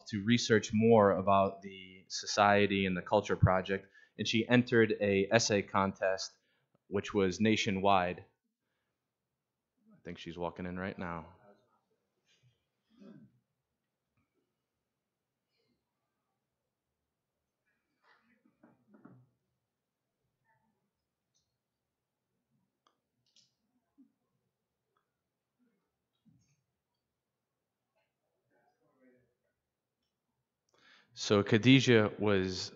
to research more about the society and the culture project, and she entered a essay contest, which was nationwide. I think she's walking in right now. So Khadijah was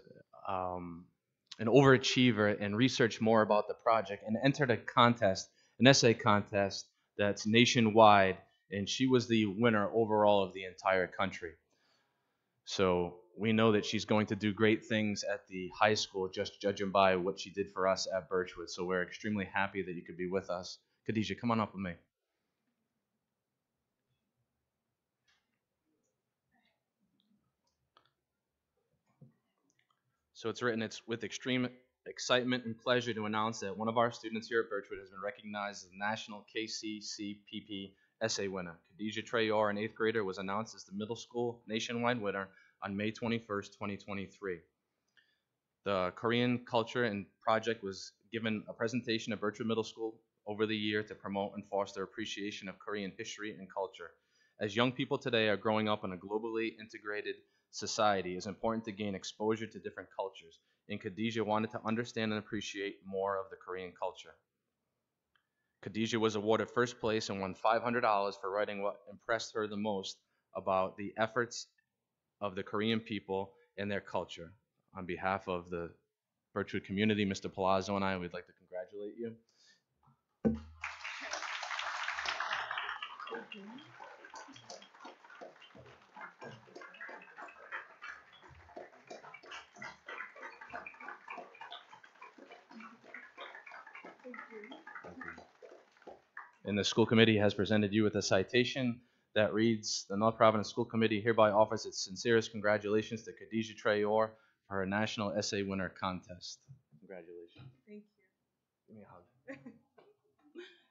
an overachiever and researched more about the project and entered a contest, an essay contest that's nationwide, and she was the winner overall of the entire country. So we know that she's going to do great things at the high school, just judging by what she did for us at Birchwood. So we're extremely happy that you could be with us. Khadijah, come on up with me. So it's written, it's with extreme excitement and pleasure to announce that one of our students here at Birchwood has been recognized as the National KCCPP Essay winner. Khadijah Trayor, an 8th grader, was announced as the middle school nationwide winner on May 21st, 2023. The Korean Culture and Project was given a presentation at Birchwood Middle School over the year to promote and foster appreciation of Korean history and culture. As young people today are growing up in a globally integrated society, it's important to gain exposure to different cultures, and Khadijah wanted to understand and appreciate more of the Korean culture. Khadijah was awarded first place and won $500 for writing what impressed her the most about the efforts of the Korean people and their culture. On behalf of the Birchwood community, Mr. Palazzo and I would like to congratulate you. And the school committee has presented you with a citation that reads, the North Providence School Committee hereby offers its sincerest congratulations to Khadijah Trayor for her National Essay Winner Contest. Congratulations. Thank you. Give me a hug.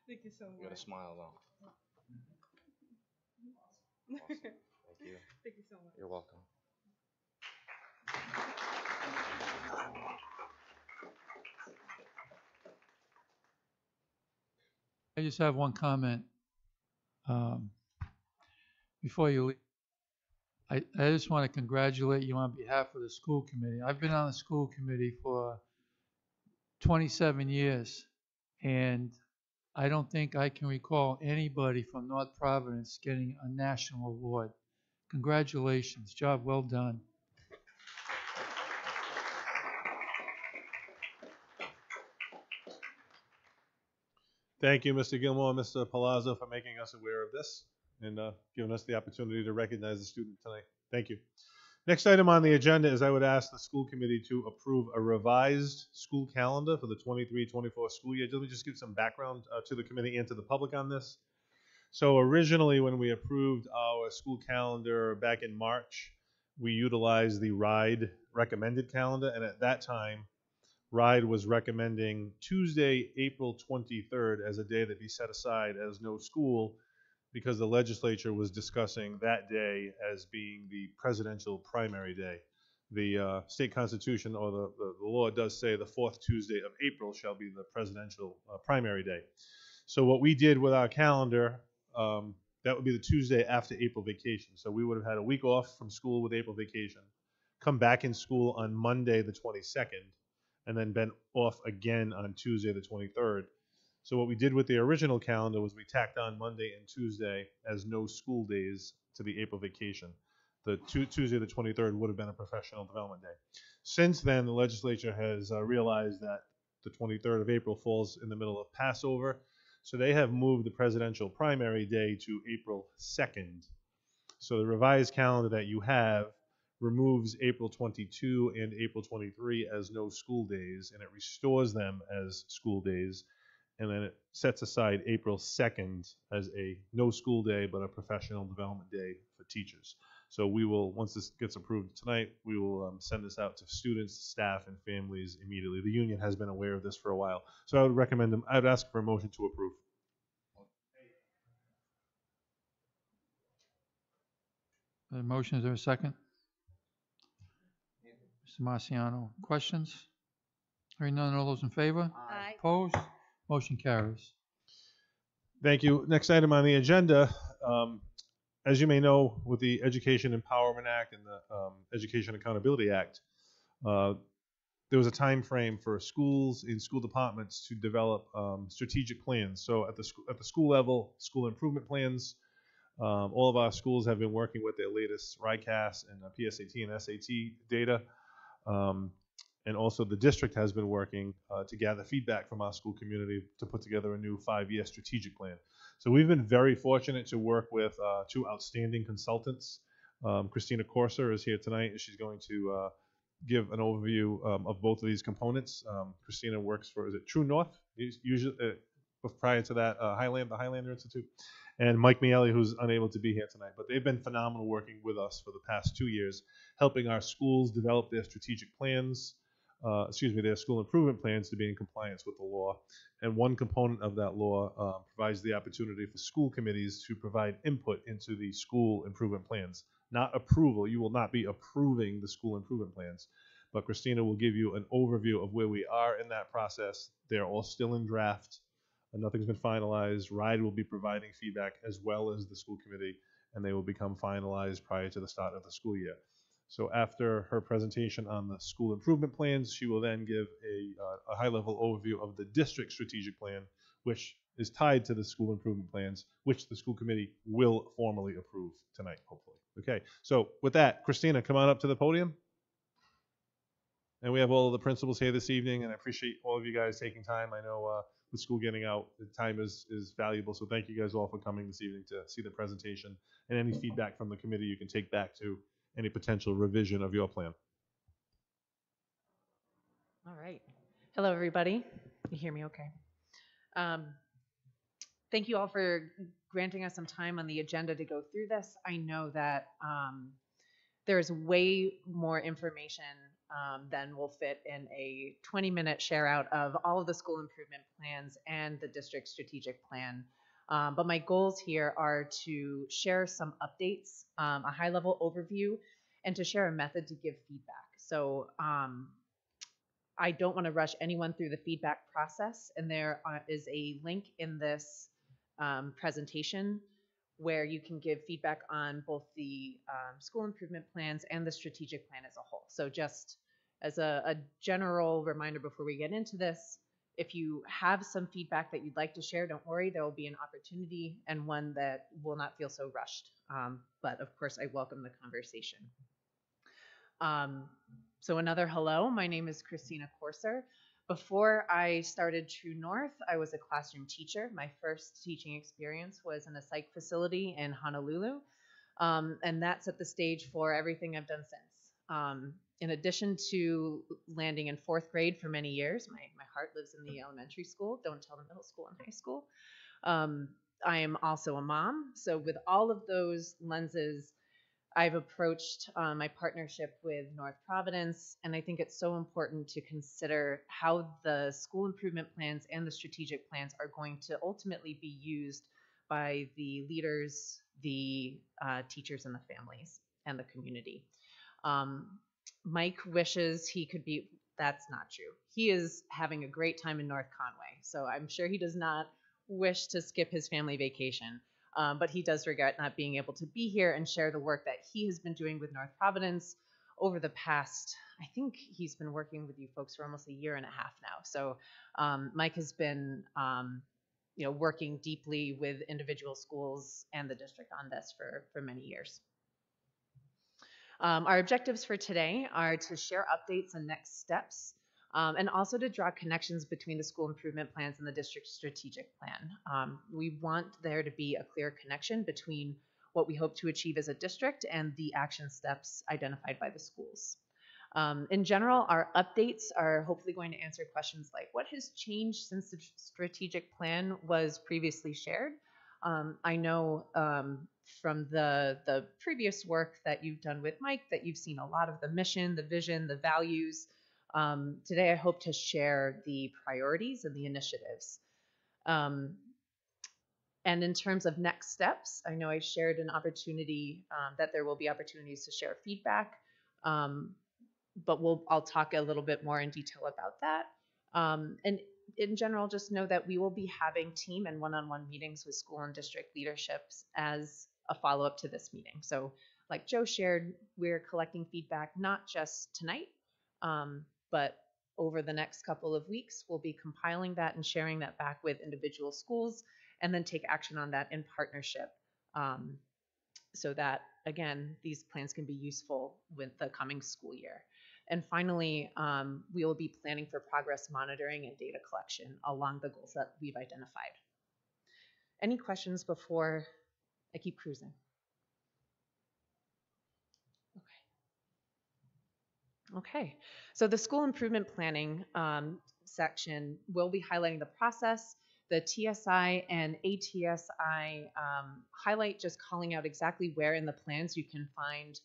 Thank you so much. You got a smile though. Awesome. Thank you. Thank you so much. You're welcome. I just have one comment before you leave. I just want to congratulate you on behalf of the school committee. I've been on the school committee for 27 years, and I don't think I can recall anybody from North Providence getting a national award. Congratulations. Job well done. Thank you, Mr. Gilmore and Mr. Palazzo, for making us aware of this and giving us the opportunity to recognize the student tonight. Thank you. Next item on the agenda is I would ask the school committee to approve a revised school calendar for the 23-24 school year. Let me just give some background to the committee and to the public on this. So originally, when we approved our school calendar back in March, we utilized the RIDE recommended calendar, and at that time, RIDE was recommending Tuesday, April 23rd as a day that be set aside as no school because the legislature was discussing that day as being the presidential primary day. The state constitution or the law does say the 4th Tuesday of April shall be the presidential primary day. So what we did with our calendar, that would be the Tuesday after April vacation. So we would have had a week off from school with April vacation, come back in school on Monday the 22nd, and then been off again on Tuesday the 23rd. So what we did with the original calendar was we tacked on Monday and Tuesday as no school days to the April vacation. The Tuesday the 23rd would have been a professional development day. Since then, the legislature has realized that the 23rd of April falls in the middle of Passover, so they have moved the presidential primary day to April 2nd. So the revised calendar that you have removes April 22 and April 23 as no school days, and it restores them as school days, and then it sets aside April 2nd as a no school day but a professional development day for teachers. So we will, once this gets approved tonight, we will send this out to students, staff, and families immediately. The union has been aware of this for a while. So I would recommend them, I would ask for a motion to approve. The motion, is there a second? Mr. Marciano. Questions? Hearing none, all those in favor? Aye. Opposed? Motion carries. Thank you. Next item on the agenda, as you may know, with the Education Empowerment Act and the Education Accountability Act, there was a time frame for schools and school departments to develop strategic plans. So at the school level, school improvement plans. All of our schools have been working with their latest RICAS and PSAT and SAT data. And also the district has been working to gather feedback from our school community to put together a new 5-year strategic plan. So we've been very fortunate to work with 2 outstanding consultants. Christina Corser is here tonight, and she's going to give an overview of both of these components. Christina works for, is it True North? Usually, prior to that, the Highlander Institute. And Mike Miele, who's unable to be here tonight. But they've been phenomenal working with us for the past 2 years, helping our schools develop their strategic plans, their school improvement plans to be in compliance with the law. And one component of that law provides the opportunity for school committees to provide input into the school improvement plans. Not approval. You will not be approving the school improvement plans. But Christina will give you an overview of where we are in that process. They're all still in draft. Nothing's been finalized. RIDE will be providing feedback as well as the school committee, and they will become finalized prior to the start of the school year. So after her presentation on the school improvement plans, she will then give a high-level overview of the district strategic plan, which is tied to the school improvement plans, which the school committee will formally approve tonight, hopefully. Okay, so with that, Christina, come on up to the podium. And we have all of the principals here this evening, and I appreciate all of you guys taking time. I know with school getting out, the time is valuable, so thank you guys all for coming this evening to see the presentation, and any feedback from the committee you can take back to any potential revision of your plan. All right. Hello, everybody. You hear me okay? Thank you all for granting us some time on the agenda to go through this. I know that there's way more information than will fit in a 20-minute share out of all of the school improvement plans and the district strategic plan. But my goals here are to share some updates, a high-level overview, and to share a method to give feedback. So I don't want to rush anyone through the feedback process, and there is a link in this presentation where you can give feedback on both the school improvement plans and the strategic plan as a whole. So just as a general reminder before we get into this, if you have some feedback that you'd like to share, don't worry, there will be an opportunity and one that will not feel so rushed. But of course, I welcome the conversation. So another hello, my name is Christina Corser. Before I started True North, I was a classroom teacher. My first teaching experience was in a psych facility in Honolulu, and that set the stage for everything I've done since. In addition to landing in 4th grade for many years, my heart lives in the elementary school, don't tell the middle school and high school. I am also a mom, so with all of those lenses, I've approached my partnership with North Providence, and I think it's so important to consider how the school improvement plans and the strategic plans are going to ultimately be used by the leaders, the teachers, and the families, and the community. Mike wishes he could be, that's not true. He is having a great time in North Conway, so I'm sure he does not wish to skip his family vacation. But he does regret not being able to be here and share the work that he has been doing with North Providence over the past, I think he's been working with you folks for almost a year and a half now. So Mike has been working deeply with individual schools and the district on this for many years. Our objectives for today are to share updates and next steps, and also to draw connections between the school improvement plans and the district strategic plan. We want there to be a clear connection between what we hope to achieve as a district and the action steps identified by the schools. In general, our updates are hopefully going to answer questions like, what has changed since the strategic plan was previously shared? I know from the previous work that you've done with Mike that you've seen a lot of the mission, the vision, the values. Today I hope to share the priorities and the initiatives. And in terms of next steps, I know I shared an opportunity that there will be opportunities to share feedback. but I'll talk a little bit more in detail about that. And in general, just know that we will be having team and one-on-one meetings with school and district leaderships as a follow-up to this meeting. So like Joe shared, we're collecting feedback not just tonight, but over the next couple of weeks, we'll be compiling that and sharing that back with individual schools and then take action on that in partnership, so that, again, these plans can be useful with the coming school year. And finally, we will be planning for progress monitoring and data collection along the goals that we've identified. Any questions before I keep cruising? Okay, so the school improvement planning section will be highlighting the process. The TSI and ATSI highlight just calling out exactly where in the plans you can find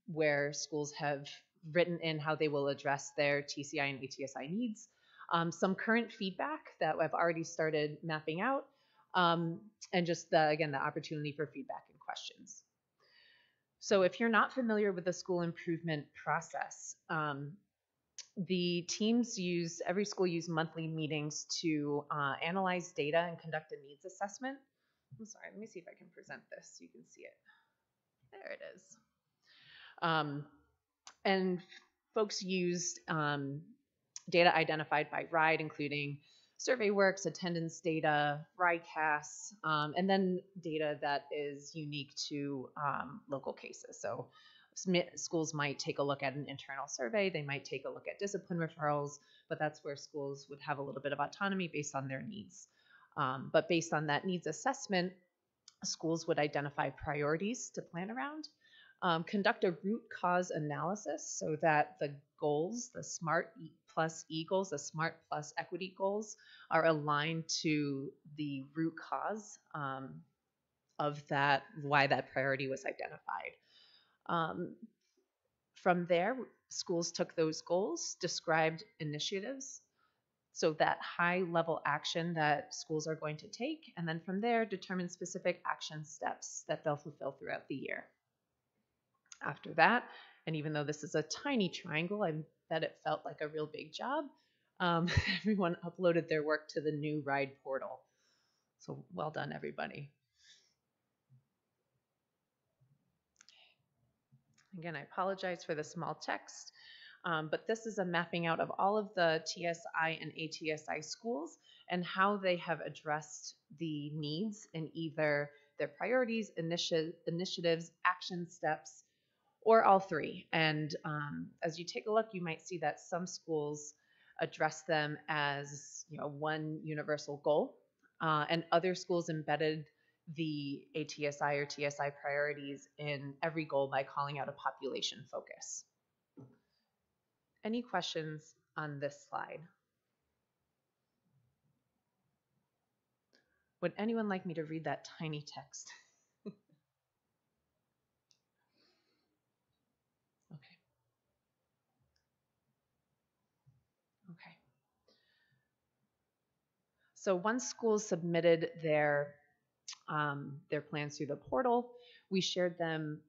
where schools have written in how they will address their TCI and ATSI needs. Some current feedback that I've already started mapping out, and just again, the opportunity for feedback and questions. So if you're not familiar with the school improvement process, the teams every school use monthly meetings to analyze data and conduct a needs assessment. I'm sorry, let me see if I can present this so you can see it. There it is. And folks used data identified by RIDE, including survey works, attendance data, RIDECasts, and then data that is unique to local cases. So schools might take a look at an internal survey, they might take a look at discipline referrals, but that's where schools would have a little bit of autonomy based on their needs. But based on that needs assessment, schools would identify priorities to plan around, conduct a root cause analysis so that the goals, the SMART plus E goals, the SMART plus equity goals, are aligned to the root cause of that, why that priority was identified. From there, schools took those goals, described initiatives, so that high level action that schools are going to take, and then from there, determine specific action steps that they'll fulfill throughout the year. After that, and even though this is a tiny triangle, I bet it felt like a real big job, everyone uploaded their work to the new RIDE portal. So well done, everybody. Again, I apologize for the small text, but this is a mapping out of all of the TSI and ATSI schools and how they have addressed the needs in either their priorities, initiatives, action steps, or all three. And as you take a look, you might see that some schools address them as one universal goal, and other schools embedded the ATSI or TSI priorities in every goal by calling out a population focus. Any questions on this slide? Would anyone like me to read that tiny text? Okay. Okay. So once schools submitted their plans through the portal, we shared them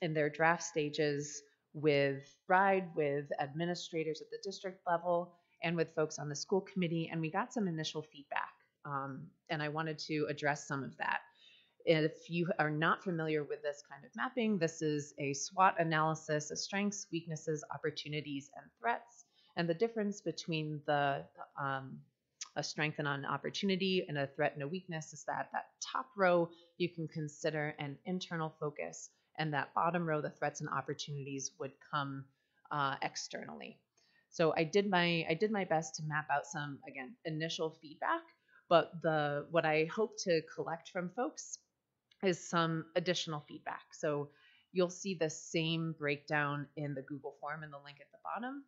in their draft stages with RIDE, with administrators at the district level, and with folks on the school committee, and we got some initial feedback, and I wanted to address some of that. If you are not familiar with this kind of mapping, this is a SWOT analysis of strengths, weaknesses, opportunities, and threats. And the difference between a strength and an opportunity and a threat and a weakness is that top row you can consider an internal focus, and that bottom row, the threats and opportunities, would come externally. So I did my best to map out some, again, initial feedback, but what I hope to collect from folks is some additional feedback. So you'll see the same breakdown in the Google form in the link at the bottom.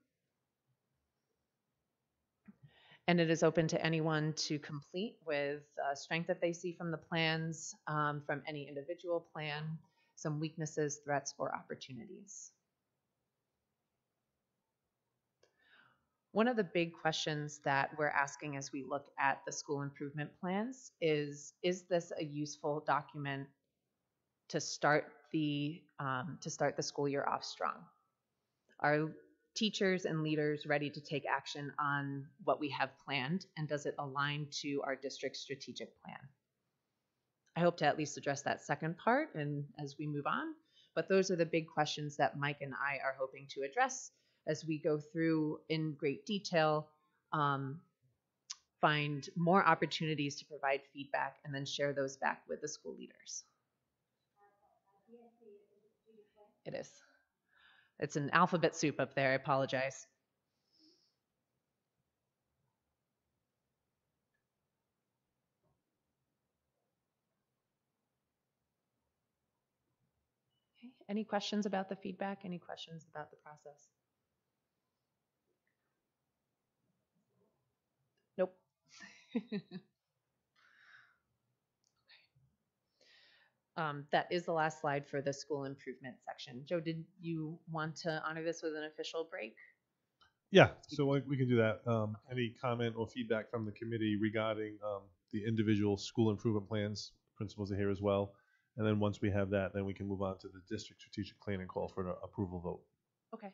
And it is open to anyone to complete with strength that they see from the plans, from any individual plan, some weaknesses, threats, or opportunities. One of the big questions that we're asking as we look at the school improvement plans is this a useful document to start the school year off strong? Are teachers and leaders ready to take action on what we have planned, and does it align to our district's strategic plan? I hope to at least address that second part and as we move on, but those are the big questions that Mike and I are hoping to address as we go through in great detail, find more opportunities to provide feedback, and then share those back with the school leaders. It is. It's an alphabet soup up there. I apologize. Okay. Any questions about the feedback? Any questions about the process? Nope. That is the last slide for the school improvement section. Joe, did you want to honor this with an official break? Yeah, so we can do that. Any comment or feedback from the committee regarding the individual school improvement plans? Principals are here as well. And then once we have that, then we can move on to the district strategic plan and call for an approval vote. Okay.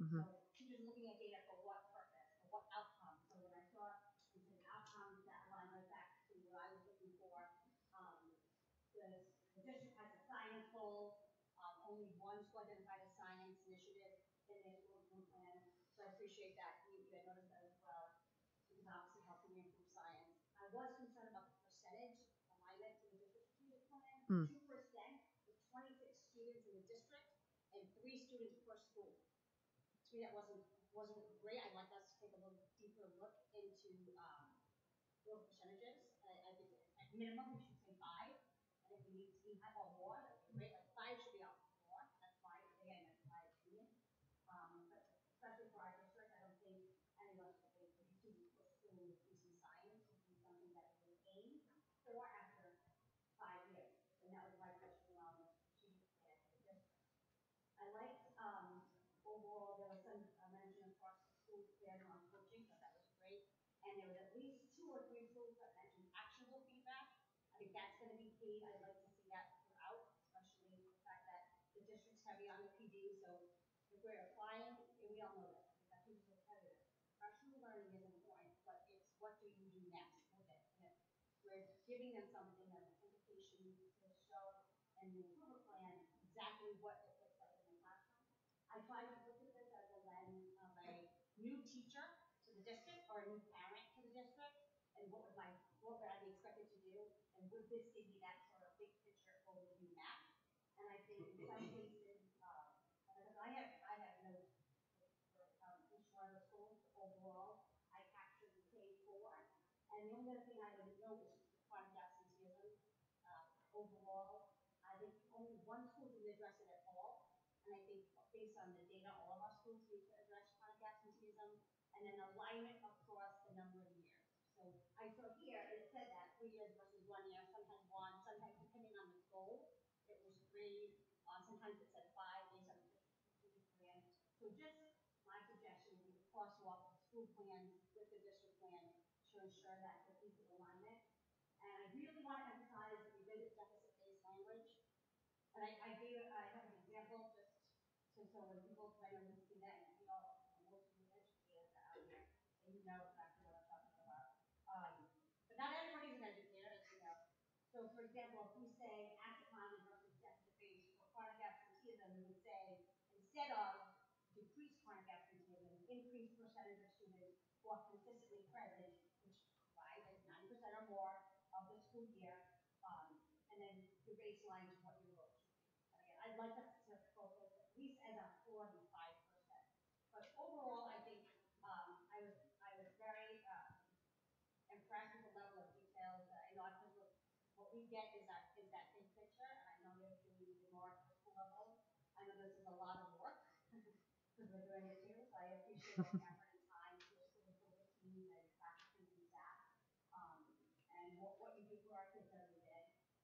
Mhm. Mm.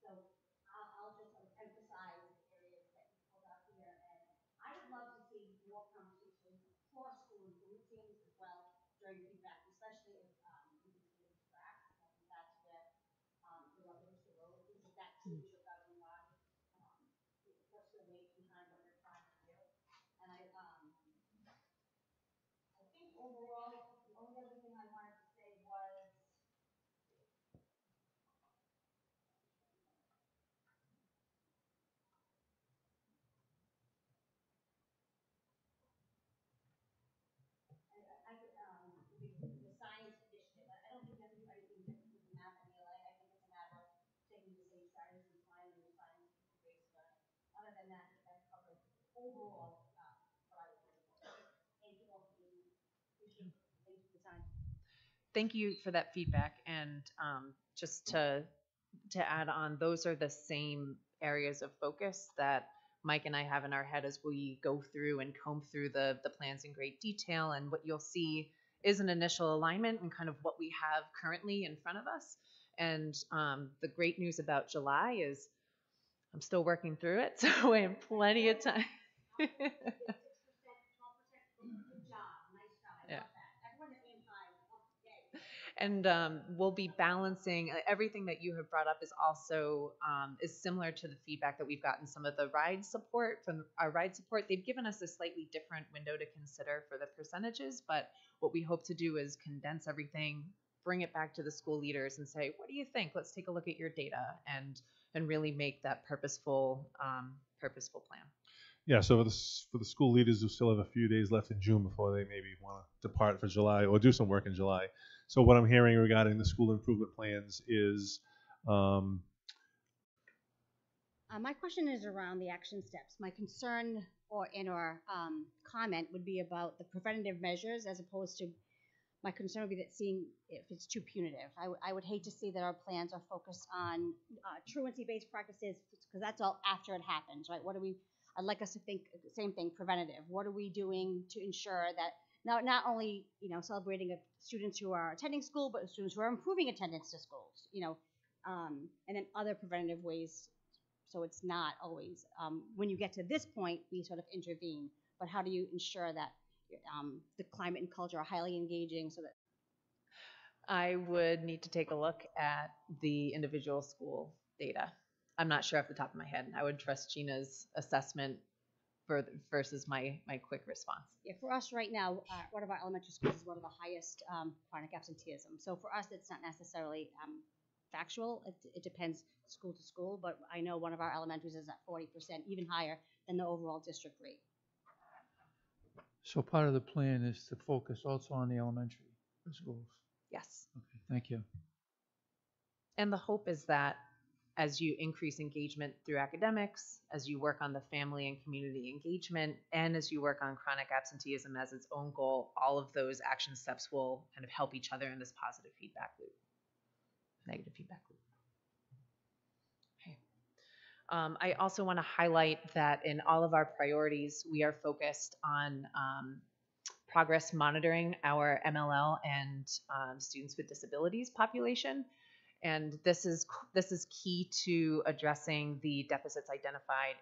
So I'll just sort of emphasize the areas that you pulled out here. And I would love to see more conversations across school improvement teams as well during feedback, especially if we can see track. I think that's where the rubber hits the road. Is if that truly is your governing body, what's the weight behind what you're trying to do? And I think overall, the only other thing I wanted to say was the science initiative. I don't think you have to do anything different with the math and ELA. I think it's a matter of taking the same strategies and applying them to science-based learning. Other than that, that covers overall what I was looking for. Thank you all for being here. Appreciate it. Thank you for the time. Thank you for that feedback. And just to add on, those are the same areas of focus that Mike and I have in our head as we go through and comb through the plans in great detail. And what you'll see is an initial alignment and kind of what we have currently in front of us. And the great news about July is I'm still working through it, so we have plenty of time. 6%, 12%, good job. Nice job. I love that. Everyone that aimed high. Yay. And we'll be balancing everything that you have brought up is also is similar to the feedback that we've gotten some of the ride support from our ride support. They've given us a slightly different window to consider for the percentages, but what we hope to do is condense everything, bring it back to the school leaders and say, what do you think? Let's take a look at your data and really make that purposeful plan. Yeah, so for the school leaders who still have a few days left in June before they maybe want to depart for July or do some work in July. So what I'm hearing regarding the school improvement plans is my question is around the action steps. My concern or comment would be about the preventative measures as opposed to my concern would be that seeing if it's too punitive. I would hate to see that our plans are focused on truancy-based practices because that's all after it happens, right? I'd like us to think the same thing, preventative. What are we doing to ensure that not only celebrating students who are attending school, but students who are improving attendance to schools, and then other preventative ways. So it's not always when you get to this point, we sort of intervene. But how do you ensure that the climate and culture are highly engaging so that I would need to take a look at the individual school data. I'm not sure off the top of my head. I would trust Gina's assessment versus my quick response. Yeah, for us right now, one of our elementary schools is one of the highest chronic absenteeism. So for us, it's not necessarily factual. It depends school to school, but I know one of our elementaries is at 40%, even higher than the overall district rate. So part of the plan is to focus also on the elementary schools. Yes. Okay, thank you. And the hope is that as you increase engagement through academics, as you work on the family and community engagement, and as you work on chronic absenteeism as its own goal, all of those action steps will kind of help each other in this positive feedback loop, negative feedback loop. Okay. I also want to highlight that in all of our priorities, we are focused on progress monitoring our MLL and students with disabilities population. And this is key to addressing the deficits identified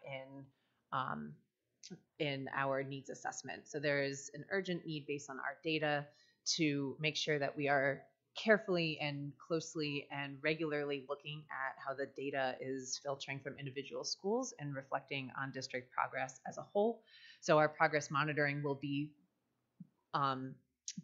in our needs assessment. So there is an urgent need based on our data to make sure that we are carefully and closely and regularly looking at how the data is filtering from individual schools and reflecting on district progress as a whole. So our progress monitoring will be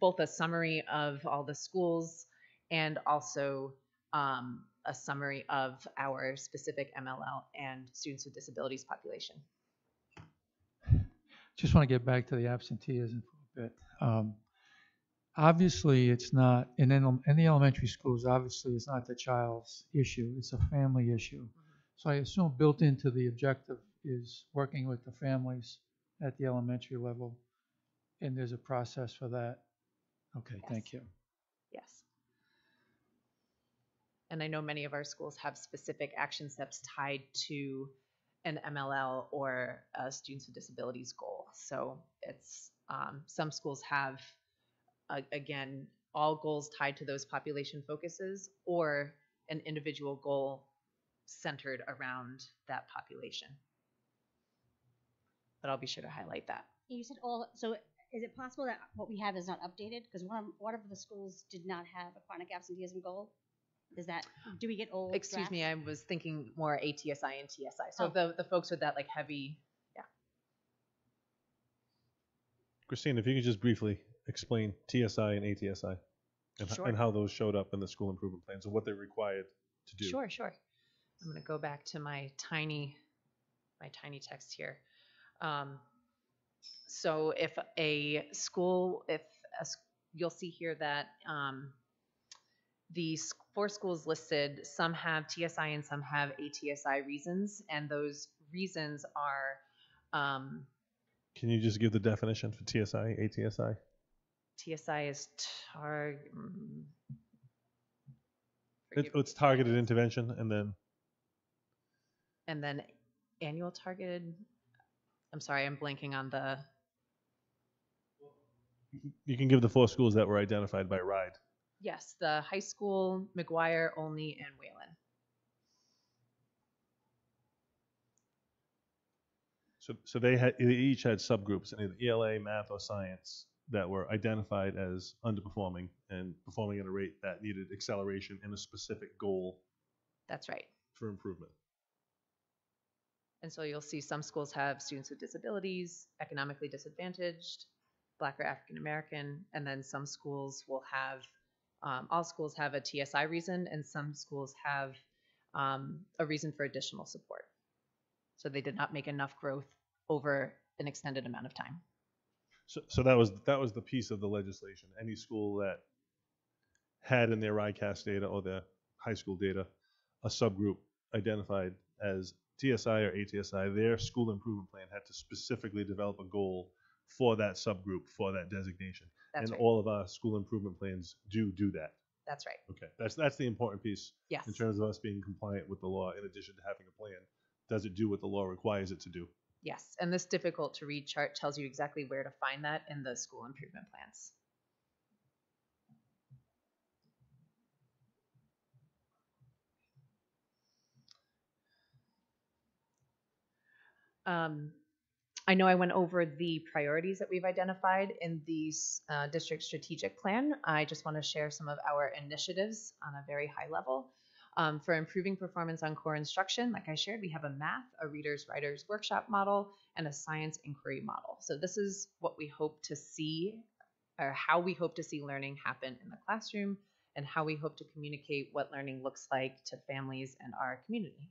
both a summary of all the schools and also a summary of our specific MLL and students with disabilities population. Just want to get back to the absenteeism for a bit. Obviously, it's not, in the elementary schools, obviously, it's not the child's issue. It's a family issue. Mm-hmm. So I assume built into the objective is working with the families at the elementary level, and there's a process for that. Okay, yes. Thank you. Yes. And I know many of our schools have specific action steps tied to an MLL or a students with disabilities goal. So it's some schools have, again, all goals tied to those population focuses or an individual goal centered around that population. But I'll be sure to highlight that. You said all, so is it possible that what we have is not updated? Because one of the schools did not have a chronic absenteeism goal. Is that, do we get old Excuse me, I drafts? was thinking more ATSI and TSI. So Oh. the folks with that like heavy, Christine, if you could just briefly explain TSI and ATSI and, Sure. and how those showed up in the school improvement plans and what they're required to do. Sure. I'm going to go back to my tiny text here. So if a school, you'll see here that the 4 schools listed, some have TSI and some have ATSI reasons, and those reasons are Can you just give the definition for TSI, ATSI? TSI is It's targeted intervention, and then annual targeted. I'm sorry, I'm blanking on the. you can give the 4 schools that were identified by RIDE. Yes, the high school, McGuire, Olney, and Whalen. So they each had subgroups in either ELA, math, or science that were identified as underperforming and performing at a rate that needed acceleration and a specific goal That's right. for improvement. And so you'll see some schools have students with disabilities, economically disadvantaged, Black or African American, and then some schools will have, all schools have a TSI reason, and some schools have a reason for additional support. So they did not make enough growth over an extended amount of time. So that was the piece of the legislation. Any school that had in their ICAS data or their high school data a subgroup identified as TSI or ATSI, their school improvement plan had to specifically develop a goal for that subgroup for that designation. That's and right. all of our school improvement plans do that. That's right. Okay, that's the important piece. Yes. In terms of us being compliant with the law, in addition to having a plan, does it do what the law requires it to do? Yes. And this difficult to read chart tells you exactly where to find that in the school improvement plans. I know I went over the priorities that we've identified in the district strategic plan. I just want to share some of our initiatives on a very high level. For improving performance on core instruction, like I shared, we have a math, a readers, writers workshop model, and a science inquiry model. So this is what we hope to see, or how we hope to see learning happen in the classroom, and how we hope to communicate what learning looks like to families and our community.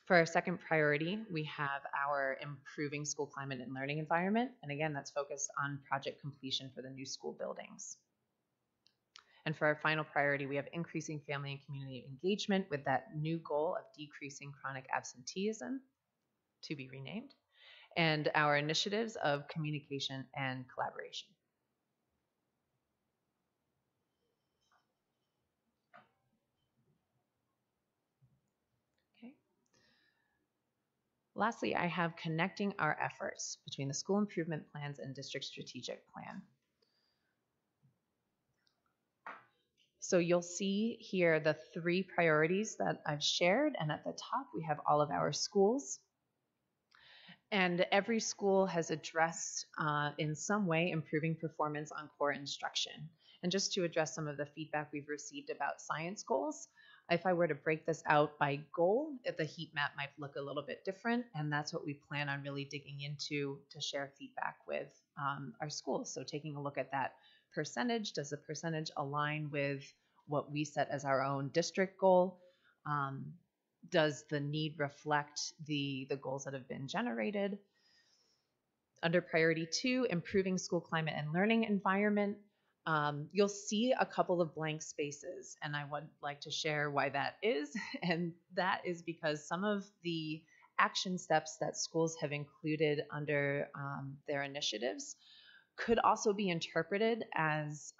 For our second priority, we have our improving school climate and learning environment. And again, that's focused on project completion for the new school buildings. And for our final priority, we have increasing family and community engagement with that new goal of decreasing chronic absenteeism, to be renamed, and our initiatives of communication and collaboration. Lastly, I have connecting our efforts between the school improvement plans and district strategic plan. So you'll see here the 3 priorities that I've shared, and at the top we have all of our schools. And every school has addressed in some way improving performance on core instruction. And just to address some of the feedback we've received about science goals, if I were to break this out by goal, the heat map might look a little bit different, and that's what we plan on really digging into to share feedback with our schools. So taking a look at that percentage, does the percentage align with what we set as our own district goal? Does the need reflect the goals that have been generated? Under priority 2, improving school climate and learning environment, you'll see a couple of blank spaces, and I would like to share why that is. And that is because some of the action steps that schools have included under their initiatives could also be interpreted as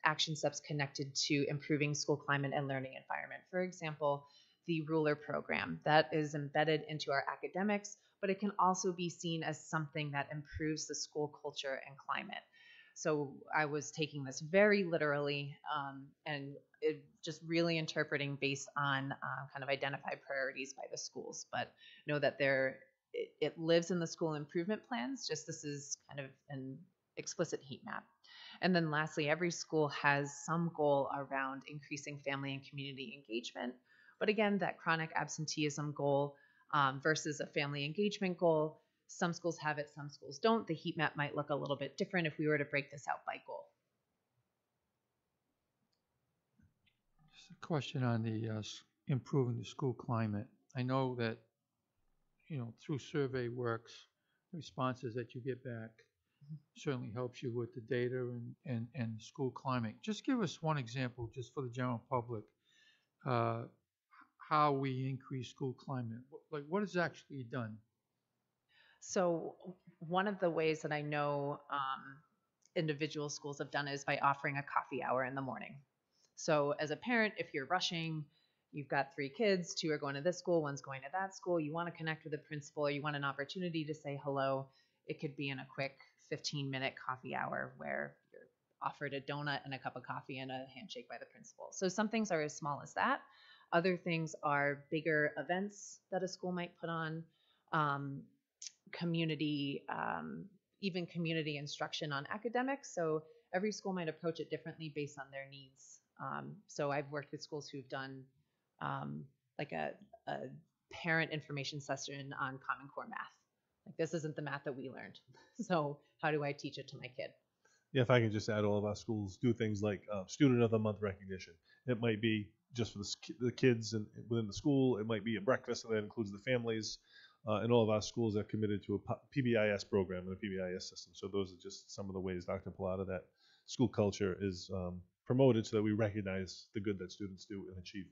action steps connected to improving school climate and learning environment. For example, the ruler program that is embedded into our academics, but it can also be seen as something that improves the school culture and climate. So I was taking this very literally, and it just really interpreting based on kind of identified priorities by the schools. But know that it lives in the school improvement plans. Just this is kind of an explicit heat map. And then lastly, every school has some goal around increasing family and community engagement. But again, that chronic absenteeism goal versus a family engagement goal, some schools have it, some schools don't. The heat map might look a little bit different if we were to break this out by goal. Just a question on the improving the school climate. I know that, through survey works, the responses that you get back certainly helps you with the data and school climate. Just give us one example, just for the general public, how we increase school climate. Like, what is actually done? So one of the ways that I know individual schools have done is by offering a coffee hour in the morning. So as a parent, if you're rushing, you've got 3 kids, 2 are going to this school, 1's going to that school, you want to connect with the principal, or you want an opportunity to say hello, it could be in a quick 15-minute coffee hour where you're offered a donut and a cup of coffee and a handshake by the principal. So some things are as small as that. Other things are bigger events that a school might put on, community, even community instruction on academics. So every school might approach it differently based on their needs. So I've worked with schools who've done like a parent information session on Common Core math. Like, this isn't the math that we learned. So how do I teach it to my kid? Yeah, if I can just add, all of our schools do things like Student of the Month recognition. It might be just for the kids and within the school. It might be a breakfast that includes the families. And all of our schools are committed to a PBIS program and a PBIS system. So those are just some of the ways, Dr. Pilata, that school culture is promoted so that we recognize the good that students do and achieve.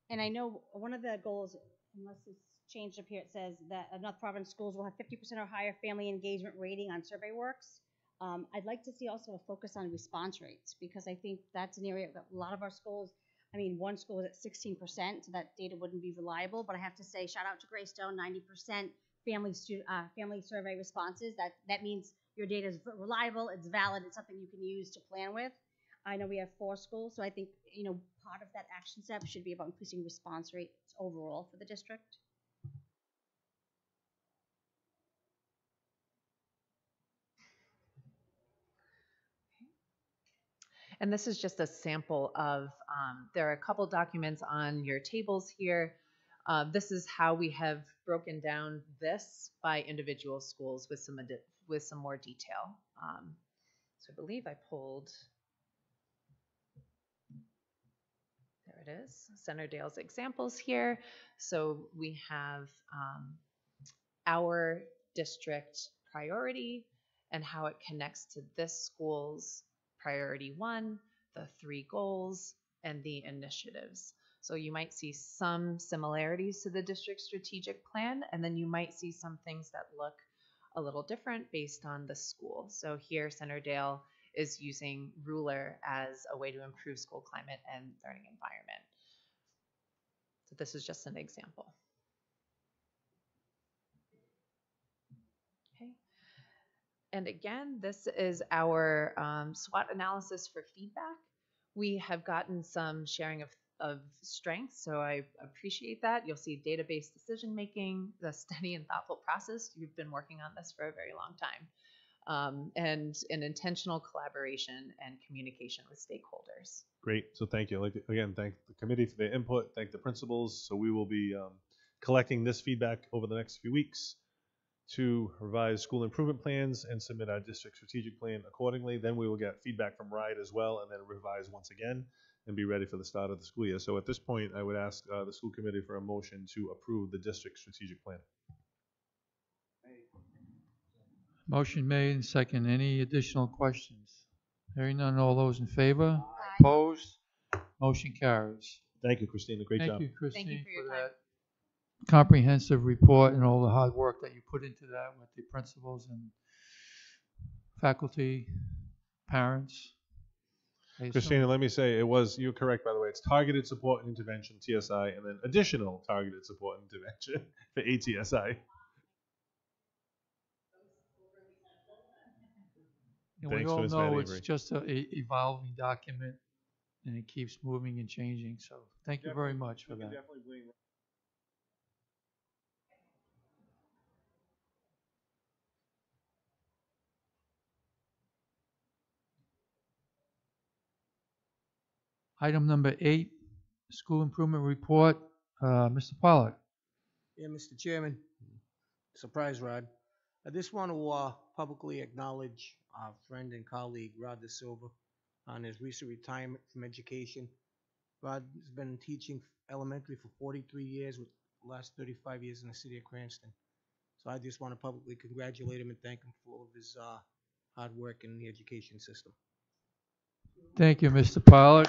And I know one of the goals, unless it's changed up here, it says that North Providence schools will have 50% or higher family engagement rating on survey works. I'd like to see also a focus on response rates, because I think that's an area that a lot of our schools, I mean, one school is at 16%, so that data wouldn't be reliable. But I have to say, shout out to Greystone, 90% family survey responses. That means your data is reliable, it's valid, it's something you can use to plan with. I know we have 4 schools, so I think part of that action step should be about increasing response rates overall for the district. And this is just a sample of, there are a couple documents on your tables here. This is how we have broken down this by individual schools with some more detail. So I believe I pulled, there it is, Centerdale's examples here. So we have our district priority and how it connects to this school's priority 1, the 3 goals, and the initiatives. So you might see some similarities to the district strategic plan, and then you might see some things that look a little different based on the school. So here, Centerdale is using Ruler as a way to improve school climate and learning environment. So this is just an example. Okay. And again, this is our SWOT analysis for feedback. We have gotten some sharing of strengths, so I appreciate that. You'll see data-based decision-making, the steady and thoughtful process. You've been working on this for a very long time. And an intentional collaboration and communication with stakeholders. Great. So thank you. I'd like to, again, thank the committee for their input, thank the principals. So we will be collecting this feedback over the next few weeks to revise school improvement plans and submit our district strategic plan accordingly. Then we will get feedback from RIDE as well, and then revise once again and be ready for the start of the school year. So at this point, I would ask the school committee for a motion to approve the district strategic plan. Motion made and second. Any additional questions? Hearing none, all those in favor? Aye. Opposed? Motion carries. Thank you, Christina. Great job. Thank you, Christine, Thank you for your time. that comprehensive report and all the hard work that you put into that with the principals and faculty, parents. I assume- Christina, let me say, you're correct, by the way. It's targeted support and intervention, TSI, and then additional targeted support and intervention for ATSI. And we Thanks for all Ms. know Matty it's Avery. just a evolving document, and it keeps moving and changing. So thank you very much for that. Item number 8, school improvement report. Mr. Pollard. Yeah, Mr. Chairman, surprise, Rod. I just want to publicly acknowledge our friend and colleague, Rod De Silva, on his recent retirement from education. Rod has been teaching elementary for 43 years, with the last 35 years in the city of Cranston. So I just want to publicly congratulate him and thank him for all of his hard work in the education system. Thank you, Mr. Pollard.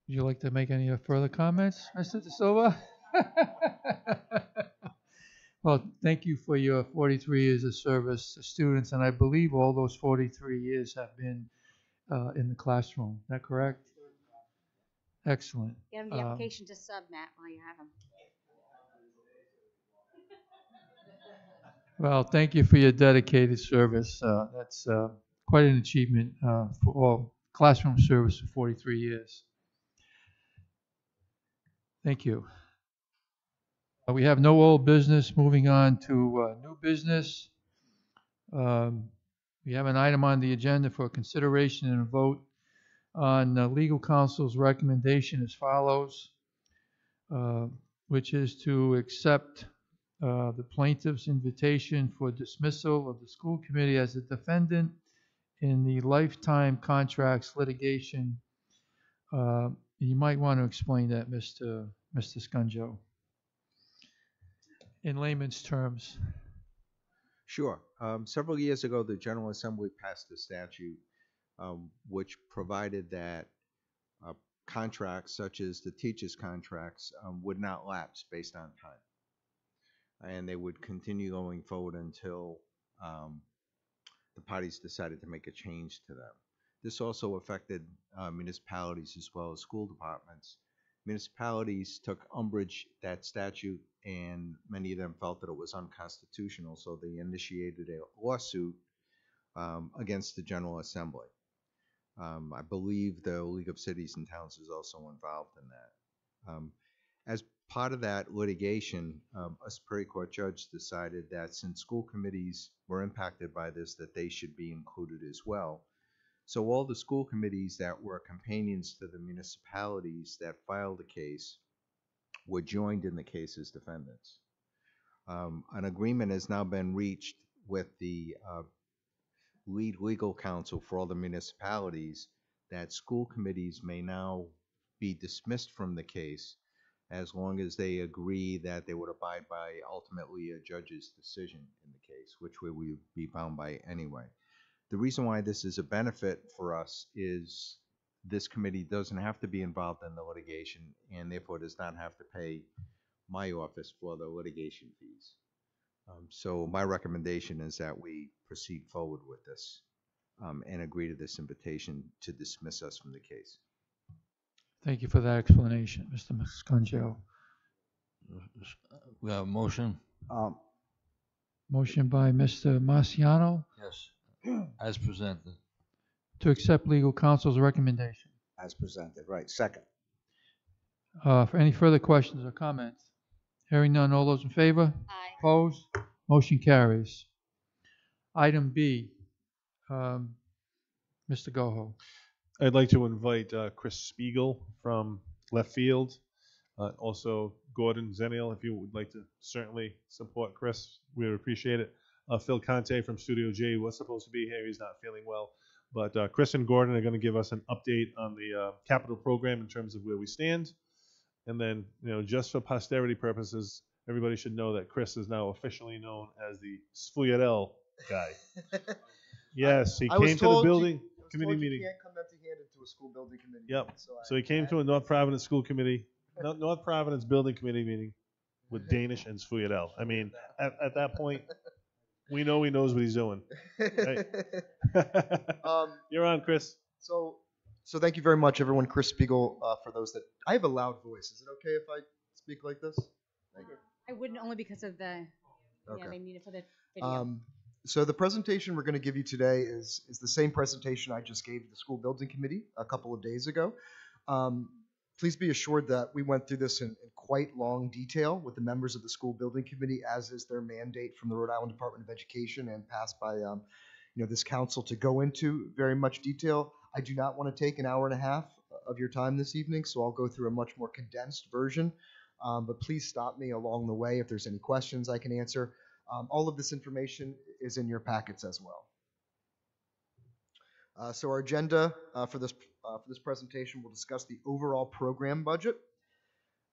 Would you like to make any further comments, Mr. De Silva? Well, thank you for your 43 years of service to students, and I believe all those 43 years have been in the classroom. Is that correct? Excellent. Get him the application to sub, Matt, while you have him. Well, thank you for your dedicated service. That's quite an achievement for all classroom service for 43 years. Thank you. We have no old business. Moving on to new business. We have an item on the agenda for consideration and a vote on legal counsel's recommendation as follows, which is to accept the plaintiff's invitation for dismissal of the school committee as a defendant in the lifetime contracts litigation. You might want to explain that, Mr. Scunjo, in layman's terms. Sure. Several years ago, the General Assembly passed a statute which provided that contracts such as the teachers' contracts would not lapse based on time. And they would continue going forward until the parties decided to make a change to them. This also affected municipalities as well as school departments. Municipalities took umbrage at that statute, and many of them felt that it was unconstitutional, so they initiated a lawsuit against the General Assembly. I believe the League of Cities and Towns is also involved in that. As part of that litigation, a Superior Court judge decided that since school committees were impacted by this, that they should be included as well. So all the school committees that were companions to the municipalities that filed the case were joined in the case as defendants. An agreement has now been reached with the lead legal counsel for all the municipalities that school committees may now be dismissed from the case as long as they agree that they would abide by ultimately a judge's decision in the case, which we would be bound by anyway. The reason why this is a benefit for us is this committee doesn't have to be involved in the litigation and therefore does not have to pay my office for the litigation fees. So my recommendation is that we proceed forward with this and agree to this invitation to dismiss us from the case. Thank you for that explanation, Mr. Scunjo. We have a motion? Motion by Mr. Marciano Yes. As presented. to accept legal counsel's recommendation. As presented, right. Second. For any further questions or comments? Hearing none, all those in favor? Aye. Opposed? Motion carries. Item B, Mr. Goho. I'd like to invite Chris Spiegel from left field. Also, Gordon Zeniel, if you would like to certainly support Chris, we would appreciate it. Phil Conte from Studio J was supposed to be here. He's not feeling well. But Chris and Gordon are going to give us an update on the capital program in terms of where we stand. And then, just for posterity purposes, everybody should know that Chris is now officially known as the Sfuyadel guy. Yes, he came to the building committee meeting. You can't come empty-handed to a school building committee. Yep. meeting, So he came to a North Providence school committee, North Providence building committee meeting with Danish and Sfuyadel. I mean, at that point, we know he knows what he's doing. Right? You're on, Chris. So So thank you very much, everyone. Chris Spiegel, for those that I have a loud voice. Is it okay if I speak like this? Thank you. I wouldn't only because of the, yeah, Okay. they need it for the video. So the presentation we're going to give you today is the same presentation I just gave the school building committee a couple of days ago. Please be assured that we went through this in quite long detail with the members of the school building committee, as is their mandate from the Rhode Island Department of Education and passed by this council to go into very much detail. I do not want to take an hour and a half of your time this evening, so I'll go through a much more condensed version. But please stop me along the way if there's any questions I can answer. All of this information is in your packets as well. So our agenda for this presentation will discuss the overall program budget,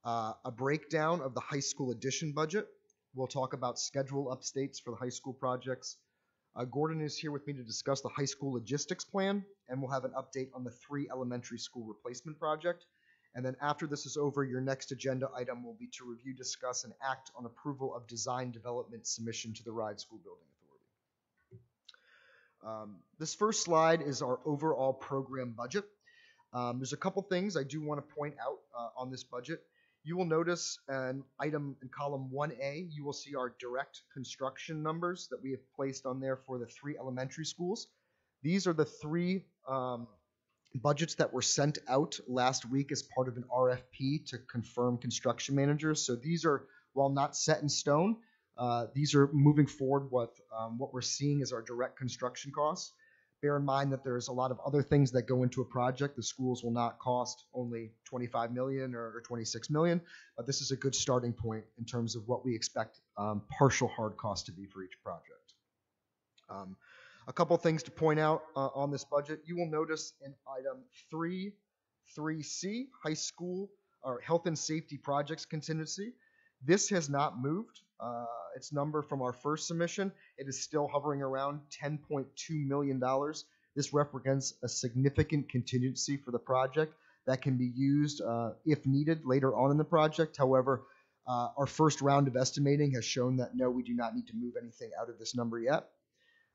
a breakdown of the high school addition budget. We'll talk about schedule updates for the high school projects. Gordon is here with me to discuss the high school logistics plan, and we'll have an update on the 3 elementary school replacement project. And then after this is over, your next agenda item will be to review, discuss, and act on approval of design development submission to the RIDE School Building Authority. This first slide is our overall program budget. There's a couple things I do want to point out on this budget. You will notice an item in column 1A, you will see our direct construction numbers that we have placed on there for the 3 elementary schools. These are the 3 budgets that were sent out last week as part of an RFP to confirm construction managers. So these are, while not set in stone, these are moving forward what we're seeing as our direct construction costs. Bear in mind that there's a lot of other things that go into a project. The schools will not cost only $25 million or $26 million, but this is a good starting point in terms of what we expect partial hard costs to be for each project. A couple things to point out on this budget. You will notice in item 3.3C, high school or health and safety projects contingency. This has not moved. Its number from our first submission, it is still hovering around $10.2 million. This represents a significant contingency for the project that can be used if needed later on in the project. However, our first round of estimating has shown that no, we do not need to move anything out of this number yet.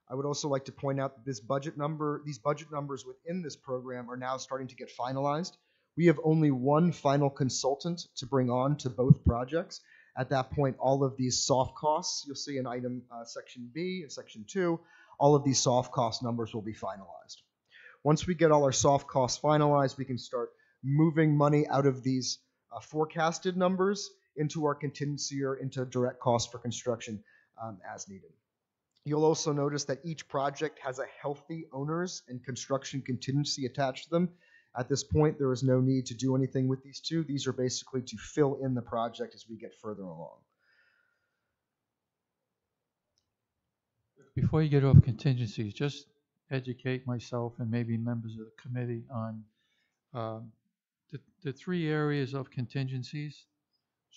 I would also like to point out that these budget numbers within this program are now starting to get finalized. We have only one final consultant to bring on to both projects. At that point, all of these soft costs, you'll see in item section B and section 2, all of these soft cost numbers will be finalized. Once we get all our soft costs finalized, we can start moving money out of these forecasted numbers into our contingency or into direct cost for construction as needed. You'll also notice that each project has a healthy owners and construction contingency attached to them. At this point, there is no need to do anything with these two. These are basically to fill in the project as we get further along. Before you get off contingencies, just educate myself and maybe members of the committee on the 3 areas of contingencies.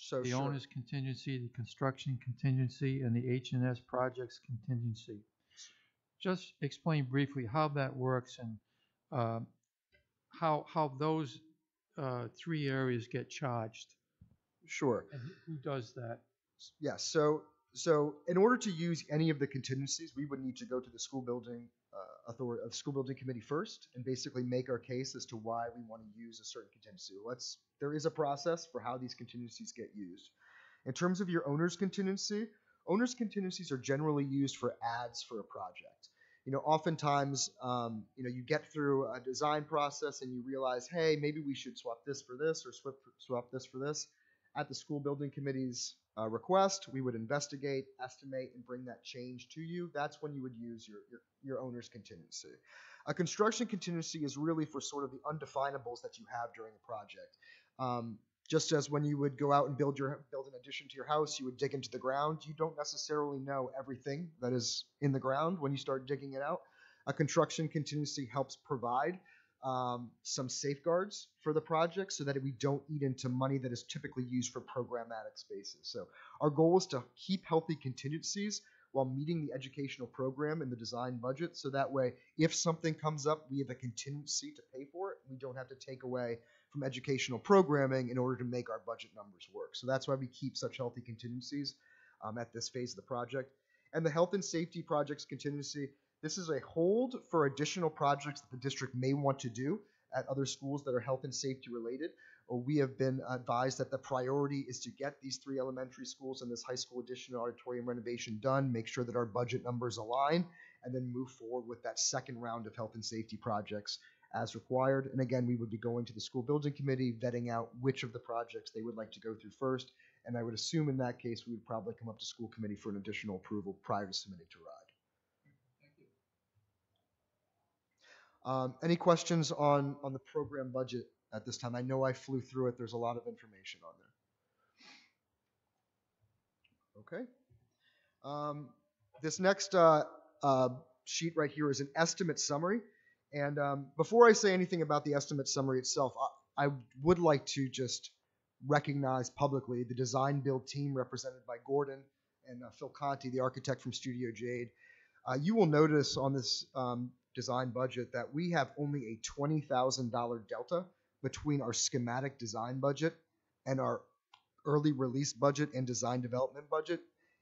So The sure. owner's contingency, the construction contingency, and the H&S projects contingency. Just explain briefly how that works and how those 3 areas get charged. Sure. And who does that? Yes. So in order to use any of the contingencies, we would need to go to the school building school building committee first and basically make our case as to why we want to use a certain contingency. There is a process for how these contingencies get used. In terms of your owner's contingencies are generally used for ads for a project. Oftentimes, you get through a design process and you realize, hey, maybe we should swap this for this or swap this for this. At the school building committee's request, we would investigate, estimate, and bring that change to you. That's when you would use your owner's contingency. A construction contingency is really for sort of the undefinables that you have during a project. Just as when you would go out and build an addition to your house, you would dig into the ground. You don't necessarily know everything that is in the ground when you start digging it out. A construction contingency helps provide some safeguards for the project so that we don't eat into money that is typically used for programmatic spaces. So our goal is to keep healthy contingencies while meeting the educational program and the design budget. So that way, if something comes up, we have a contingency to pay for it. We don't have to take away from educational programming in order to make our budget numbers work. So that's why we keep such healthy contingencies at this phase of the project. And the health and safety projects contingency, this is a hold for additional projects that the district may want to do at other schools that are health and safety related. We have been advised that the priority is to get these 3 elementary schools and this high school addition and auditorium renovation done, make sure that our budget numbers align, and then move forward with that second round of health and safety projects as required. And again, we would be going to the school building committee, vetting out which of the projects they would like to go through first. And I would assume in that case, we would probably come up to school committee for an additional approval prior to submitting to RIDE. Any questions on the program budget at this time? I know I flew through it. There's a lot of information on there. Okay. This next sheet right here is an estimate summary. And before I say anything about the estimate summary itself, I would like to just recognize publicly the design build team represented by Gordon and Phil Conti, the architect from Studio Jade. You will notice on this design budget that we have only a $20,000 delta between our schematic design budget and our early release budget and design development budget.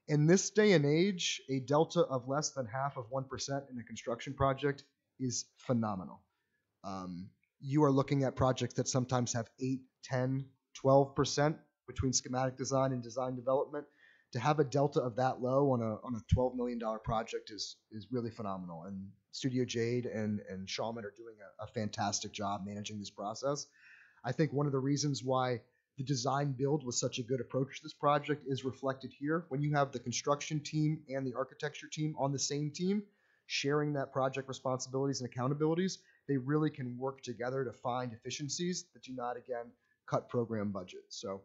In this day and age, a delta of less than half of 1% in a construction project is phenomenal. You are looking at projects that sometimes have 8, 10, 12% between schematic design and design development. To have a delta of that low on a $12 million project is really phenomenal. And Studio Jade and Shawman are doing a fantastic job managing this process. I think one of the reasons why the design build was such a good approach to this project is reflected here. When you have the construction team and the architecture team on the same team, sharing that project responsibilities and accountabilities, they really can work together to find efficiencies that do not, again, cut program budget. So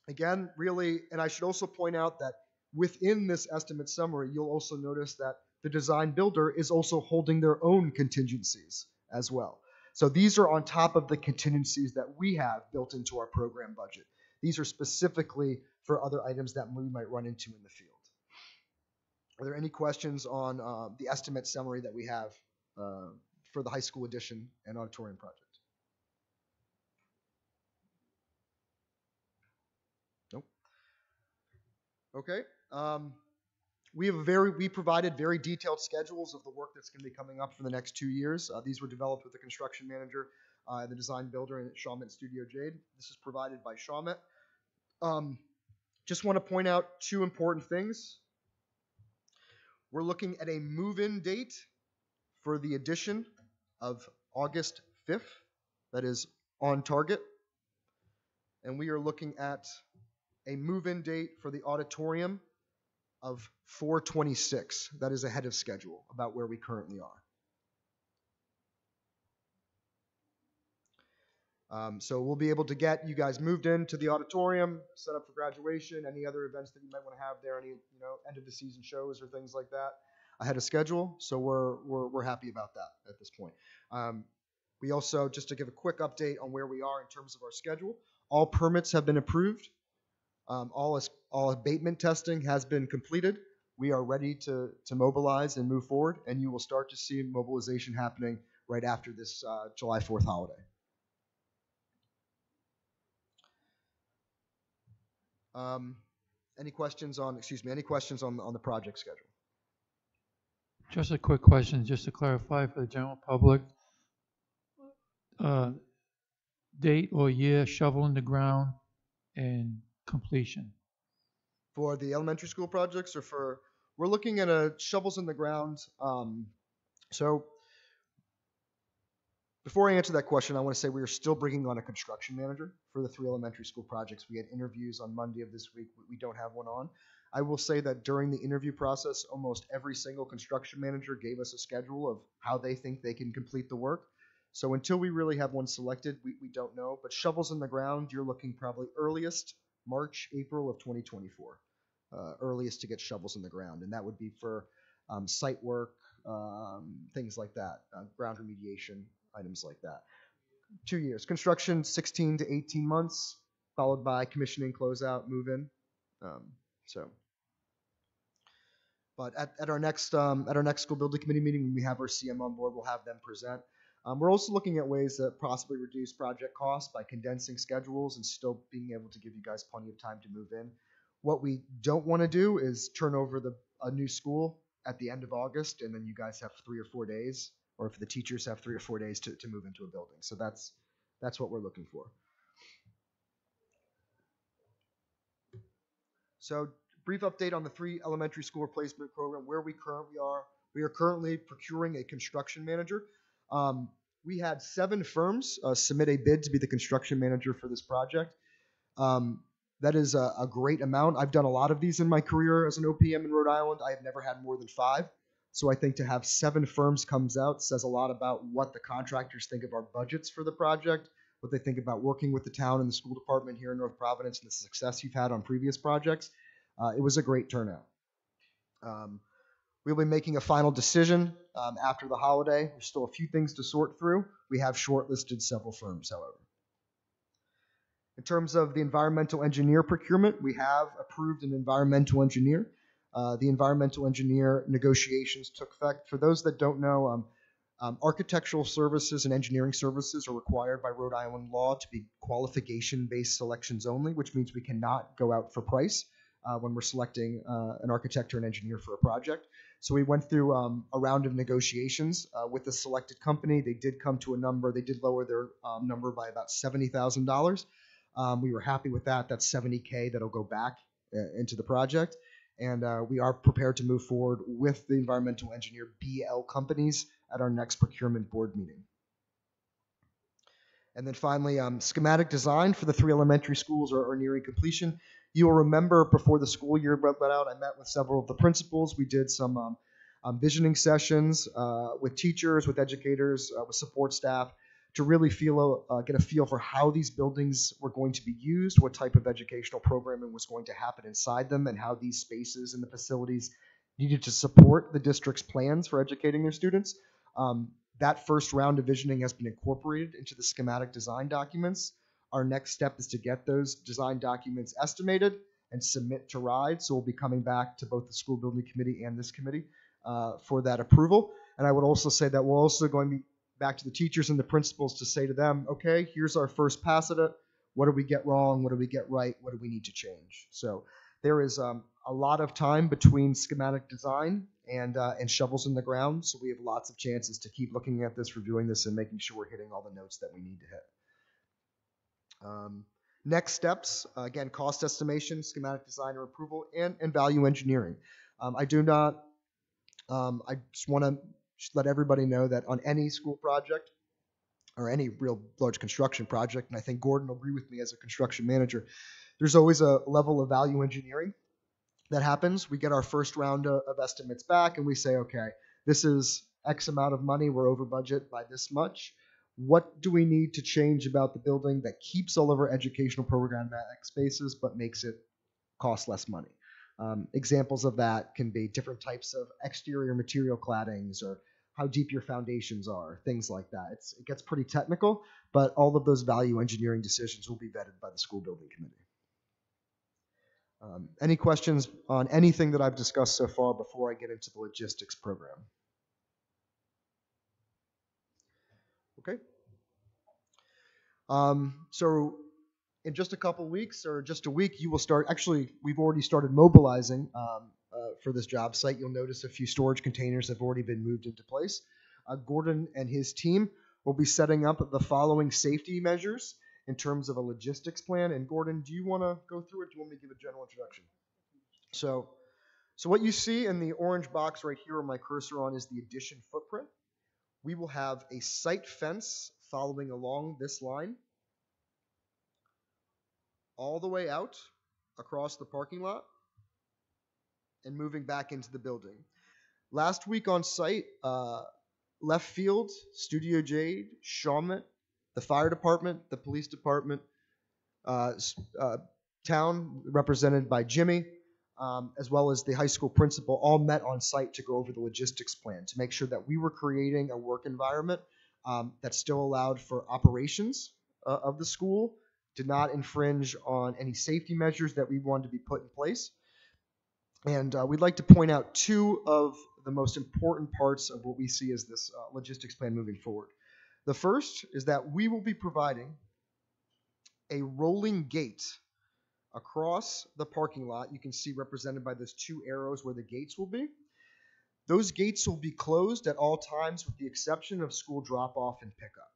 again, really, and I should also point out that within this estimate summary, you'll also notice that the design builder is also holding their own contingencies as well. So these are on top of the contingencies that we have built into our program budget. These are specifically for other items that we might run into in the field. Are there any questions on the estimate summary that we have for the high school addition and auditorium project? Nope. Okay. We provided very detailed schedules of the work that's going to be coming up for the next 2 years. These were developed with the construction manager, the design builder, and Shawmet Studio Jade. This is provided by Shawmet. Just want to point out 2 important things. We're looking at a move-in date for the addition of August 5th. That is on target. And we are looking at a move-in date for the auditorium of 4/26. That is ahead of schedule, about where we currently are. So we'll be able to get you guys moved into the auditorium, set up for graduation, any other events that you might want to have there, any end of the season shows or things like that, ahead of schedule. So we're happy about that at this point. We also, just to give a quick update on where we are in terms of our schedule, all permits have been approved. All abatement testing has been completed. We are ready to mobilize and move forward, and you will start to see mobilization happening right after this July 4th holiday. Any questions on the project schedule? Just a quick question, just to clarify for the general public. Date or year, shovel in the ground, and completion. For the elementary school projects, or we're looking at shovels in the ground. So before I answer that question, I want to say we are still bringing on a construction manager for the 3 elementary school projects. We had interviews on Monday of this week. We don't have one on. I will say that during the interview process, almost every single construction manager gave us a schedule of how they think they can complete the work. So until we really have one selected, we don't know. But shovels in the ground, you're looking probably earliest March, April of 2024. Earliest to get shovels in the ground. And that would be for site work, things like that, ground remediation, items like that. 2 years. Construction, 16 to 18 months, followed by commissioning, closeout, move-in. But at our next school building committee meeting, when we have our CM on board, we'll have them present. We're also looking at ways to possibly reduce project costs by condensing schedules and still being able to give you guys plenty of time to move in. What we don't want to do is turn over a new school at the end of August, and then you guys have 3 or 4 days or if the teachers have 3 or 4 days to move into a building. So that's what we're looking for. So brief update on the 3 elementary school replacement program, where we currently are. We are currently procuring a construction manager. We had 7 firms submit a bid to be the construction manager for this project. That is a great amount. I've done a lot of these in my career as an OPM in Rhode Island. I have never had more than 5. So I think to have 7 firms comes out says a lot about what the contractors think of our budgets for the project, what they think about working with the town and the school department here in North Providence, and the success you've had on previous projects. It was a great turnout. We'll be making a final decision after the holiday. There's still a few things to sort through. We have shortlisted several firms, however. In terms of the environmental engineer procurement, we have approved an environmental engineer. The environmental engineer negotiations took effect. For those that don't know, architectural services and engineering services are required by Rhode Island law to be qualification-based selections only, which means we cannot go out for price when we're selecting an architect or an engineer for a project. So we went through a round of negotiations with the selected company. They did come to a number. They did lower their number by about $70,000. We were happy with that. That's $70K that'll go back into the project. And we are prepared to move forward with the environmental engineer BL companies at our next procurement board meeting. And then finally, schematic design for the 3 elementary schools are nearing completion. You'll remember before the school year went out, I met with several of the principals. We did some visioning sessions with teachers, with educators, with support staff, to really get a feel for how these buildings were going to be used, what type of educational programming was going to happen inside them, and how these spaces and the facilities needed to support the district's plans for educating their students. That first round of visioning has been incorporated into the schematic design documents. Our next step is to get those design documents estimated and submit to RIDE. So we'll be coming back to both the school building committee and this committee for that approval. And I would also say that we're also going to be back to the teachers and the principals to say to them, okay, here's our first pass at it. What do we get wrong? What do we get right? What do we need to change? So there is a lot of time between schematic design and shovels in the ground. So we have lots of chances to keep looking at this, reviewing this, and making sure we're hitting all the notes that we need to hit. Next steps, again, cost estimation, schematic design or approval, and value engineering. I just want to let everybody know that on any school project or any real large construction project, and I think Gordon will agree with me as a construction manager, there's always a level of value engineering that happens. We get our first round of estimates back and we say, okay, this is X amount of money, we're over budget by this much. What do we need to change about the building that keeps all of our educational programmatic spaces but makes it cost less money? Examples of that can be different types of exterior material claddings or how deep your foundations are, things like that. It gets pretty technical, but all of those value engineering decisions will be vetted by the school building committee. Any questions on anything that I've discussed so far before I get into the logistics program? Okay. So in just a couple weeks or just a week, you will start, actually, we've already started mobilizing for this job site. You'll notice a few storage containers have already been moved into place. Gordon and his team will be setting up the following safety measures in terms of a logistics plan. And Gordon, do you want to go through it? Do you want me to give a general introduction? So what you see in the orange box right here where my cursor on is the addition footprint. We will have a site fence following along this line all the way out across the parking lot and moving back into the building. Last week on site, Left Field, Studio Jade, Shawmut, the fire department, the police department, town represented by Jimmy, as well as the high school principal, all met on site to go over the logistics plan to make sure that we were creating a work environment that still allowed for operations of the school, did not infringe on any safety measures that we wanted to be put in place. And we'd like to point out 2 of the most important parts of what we see as this logistics plan moving forward. The first is that we will be providing a rolling gate across the parking lot. You can see represented by those 2 arrows where the gates will be. Those gates will be closed at all times with the exception of school drop-off and pickup.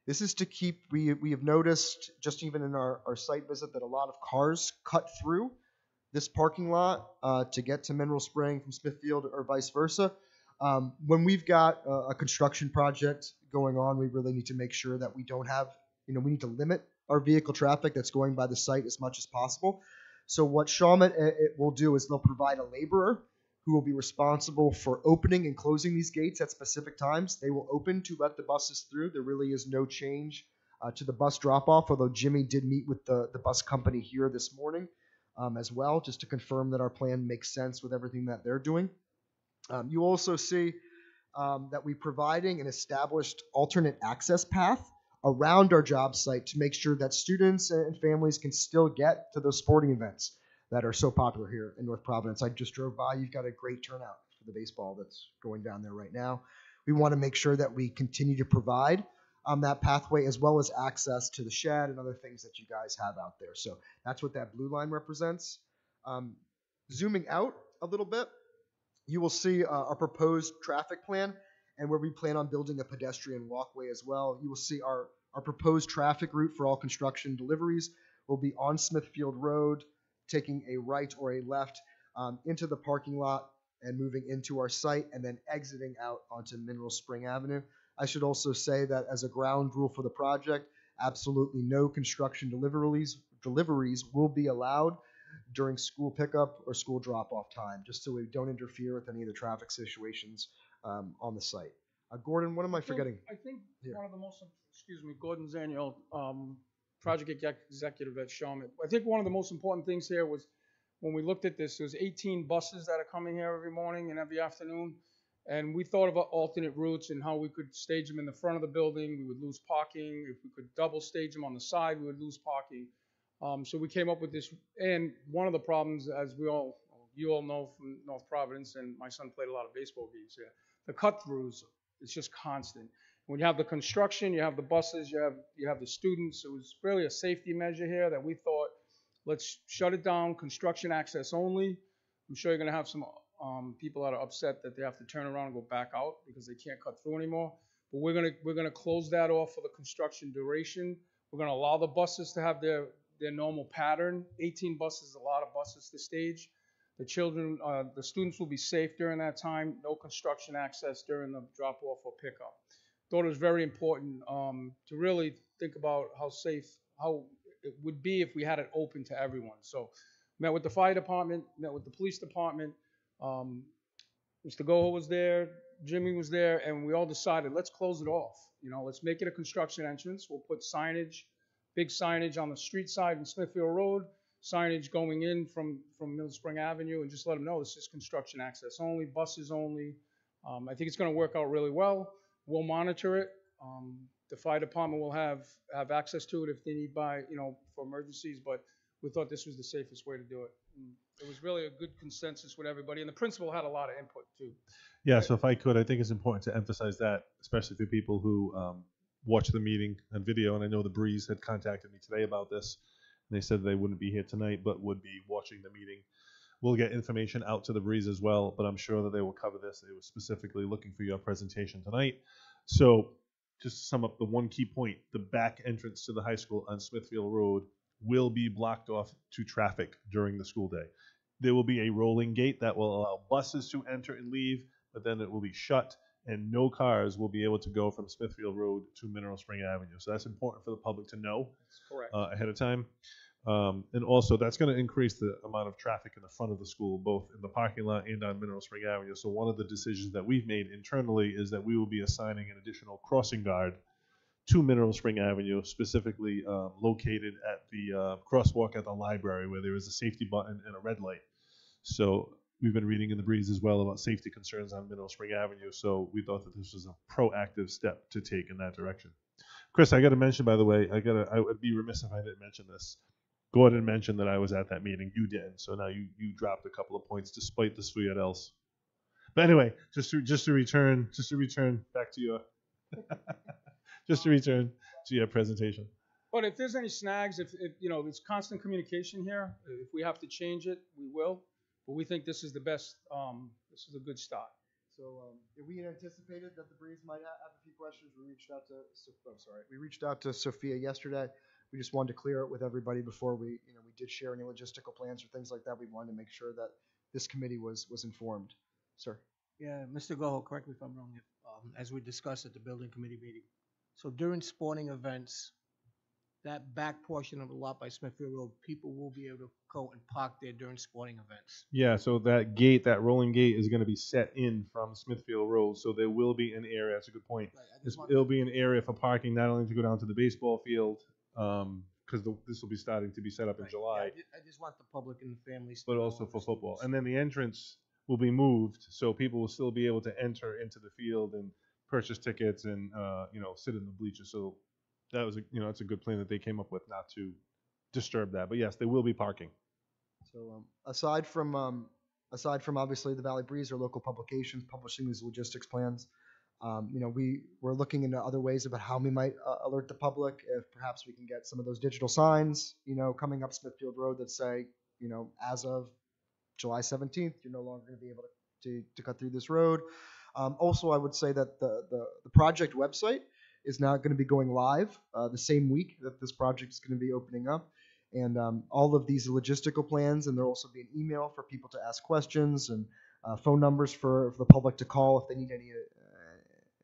This is to keep, we have noticed, just even in our site visit, that a lot of cars cut through this parking lot to get to Mineral Spring from Smithfield or vice versa. When we've got a construction project going on, we really need to make sure that we don't have, we need to limit our vehicle traffic that's going by the site as much as possible. So what Shawmut will do is they'll provide a laborer who will be responsible for opening and closing these gates at specific times. They will open to let the buses through. There really is no change to the bus drop-off, although Jimmy did meet with the bus company here this morning as well, just to confirm that our plan makes sense with everything that they're doing. You also see that we're providing an established alternate access path around our job site to make sure that students and families can still get to those sporting events that are so popular here in North Providence. I just drove by. You've got a great turnout for the baseball that's going down there right now. We want to make sure that we continue to provide that pathway as well as access to the shed and other things that you guys have out there. So that's what that blue line represents. Zooming out a little bit, you will see our proposed traffic plan and where we plan on building a pedestrian walkway as well. You will see our proposed traffic route for all construction deliveries will be on Smithfield Road, taking a right or a left into the parking lot and moving into our site and then exiting out onto Mineral Spring Avenue. I should also say that as a ground rule for the project, absolutely no construction deliveries will be allowed during school pickup or school drop-off time, just so we don't interfere with any of the traffic situations on the site. Gordon, what am I forgetting? I think Yeah. one of the most, Gordon Zaniel, project executive at Shawmut. I think one of the most important things here was when we looked at this, there's 18 buses that are coming here every morning and every afternoon. And we thought about alternate routes and how we could stage them in the front of the building. We would lose parking. If we could double stage them on the side, we would lose parking. So we came up with this. And one of the problems, as you all know from North Providence, and my son played a lot of baseball games here, the cut-throughs, it's just constant. When you have the construction, you have the buses, you have the students. It was really a safety measure here that we thought, let's shut it down, construction access only. I'm sure you're going to have some people that are upset that they have to turn around and go back out because they can't cut through anymore. But we're gonna close that off for the construction duration. We're going to allow the buses to have their normal pattern. 18 buses is a lot of buses to stage. The students will be safe during that time. No construction access during the drop-off or pickup. Thought it was very important to really think about how it would be if we had it open to everyone. So met with the fire department, met with the police department. Mr. Goho was there, Jimmy was there, and we all decided, let's close it off. Let's make it a construction entrance. We'll put signage, big signage on the street side in Smithfield Road, signage going in from Middle Spring Avenue, and just let them know this is construction access only, buses only. I think it's going to work out really well. We'll monitor it. The fire department will have access to it if they need for emergencies, but we thought this was the safest way to do it. And it was really a good consensus with everybody, and the principal had a lot of input too. Yeah, so if I could, I think it's important to emphasize that, especially for people who watch the meeting on video, and I know the Breeze had contacted me today about this, and they said they wouldn't be here tonight, but would be watching the meeting. We'll get information out to the Breeze as well, but I'm sure that they will cover this. They were specifically looking for your presentation tonight. So just to sum up the one key point, the back entrance to the high school on Smithfield Road will be blocked off to traffic during the school day. There will be a rolling gate that will allow buses to enter and leave, but then it will be shut, and no cars will be able to go from Smithfield Road to Mineral Spring Avenue. So that's important for the public to know ahead of time. And also, that's going to increase the amount of traffic in the front of the school, both in the parking lot and on Mineral Spring Avenue. So one of the decisions that we've made internally is that we will be assigning an additional crossing guard to Mineral Spring Avenue, specifically located at the crosswalk at the library where there is a safety button and a red light. So we've been reading in the Breeze as well about safety concerns on Mineral Spring Avenue, so we thought that this was a proactive step to take in that direction. Chris, I got to mention, by the way, I would be remiss if I didn't mention this. Gordon mentioned that I was at that meeting. You didn't, so now you dropped a couple of points despite the Suyat else. But anyway, just to return back to your just to return to your presentation. But if there's any snags, if there's constant communication here. If we have to change it, we will. But we think this is the best. This is a good start. So we anticipated that the Breeze might have a few questions. We reached out to, we reached out to Sophia yesterday. We just wanted to clear it with everybody before we did share any logistical plans or things like that. We wanted to make sure that this committee was informed. Sir. Yeah, Mr. Goho, correct me if I'm wrong, if, as we discussed at the building committee meeting. So during sporting events, that back portion of the lot by Smithfield Road, people will be able to go and park there during sporting events. Yeah, so that gate, that rolling gate is going to be set in from Smithfield Road, so there will be an area, that's a good point. Right, It'll be an area for parking, not only to go down to the baseball field, because this will be starting to be set up in July, I just want the public and the families. but to know also and for the football. students. And then the entrance will be moved, so people will still be able to enter into the field and purchase tickets and, sit in the bleachers. So that was, that's a good plan that they came up with, not to disturb that. But yes, there will be parking. So aside from obviously the Valley Breeze or local publications publishing these logistics plans, we're looking into other ways about how we might alert the public. If perhaps we can get some of those digital signs, coming up Smithfield Road that say, as of July 17th, you're no longer going to be able to cut through this road. Also, I would say that the project website is now going to be going live the same week that this project is going to be opening up. And all of these logistical plans, and there'll also be an email for people to ask questions and phone numbers for the public to call if they need any,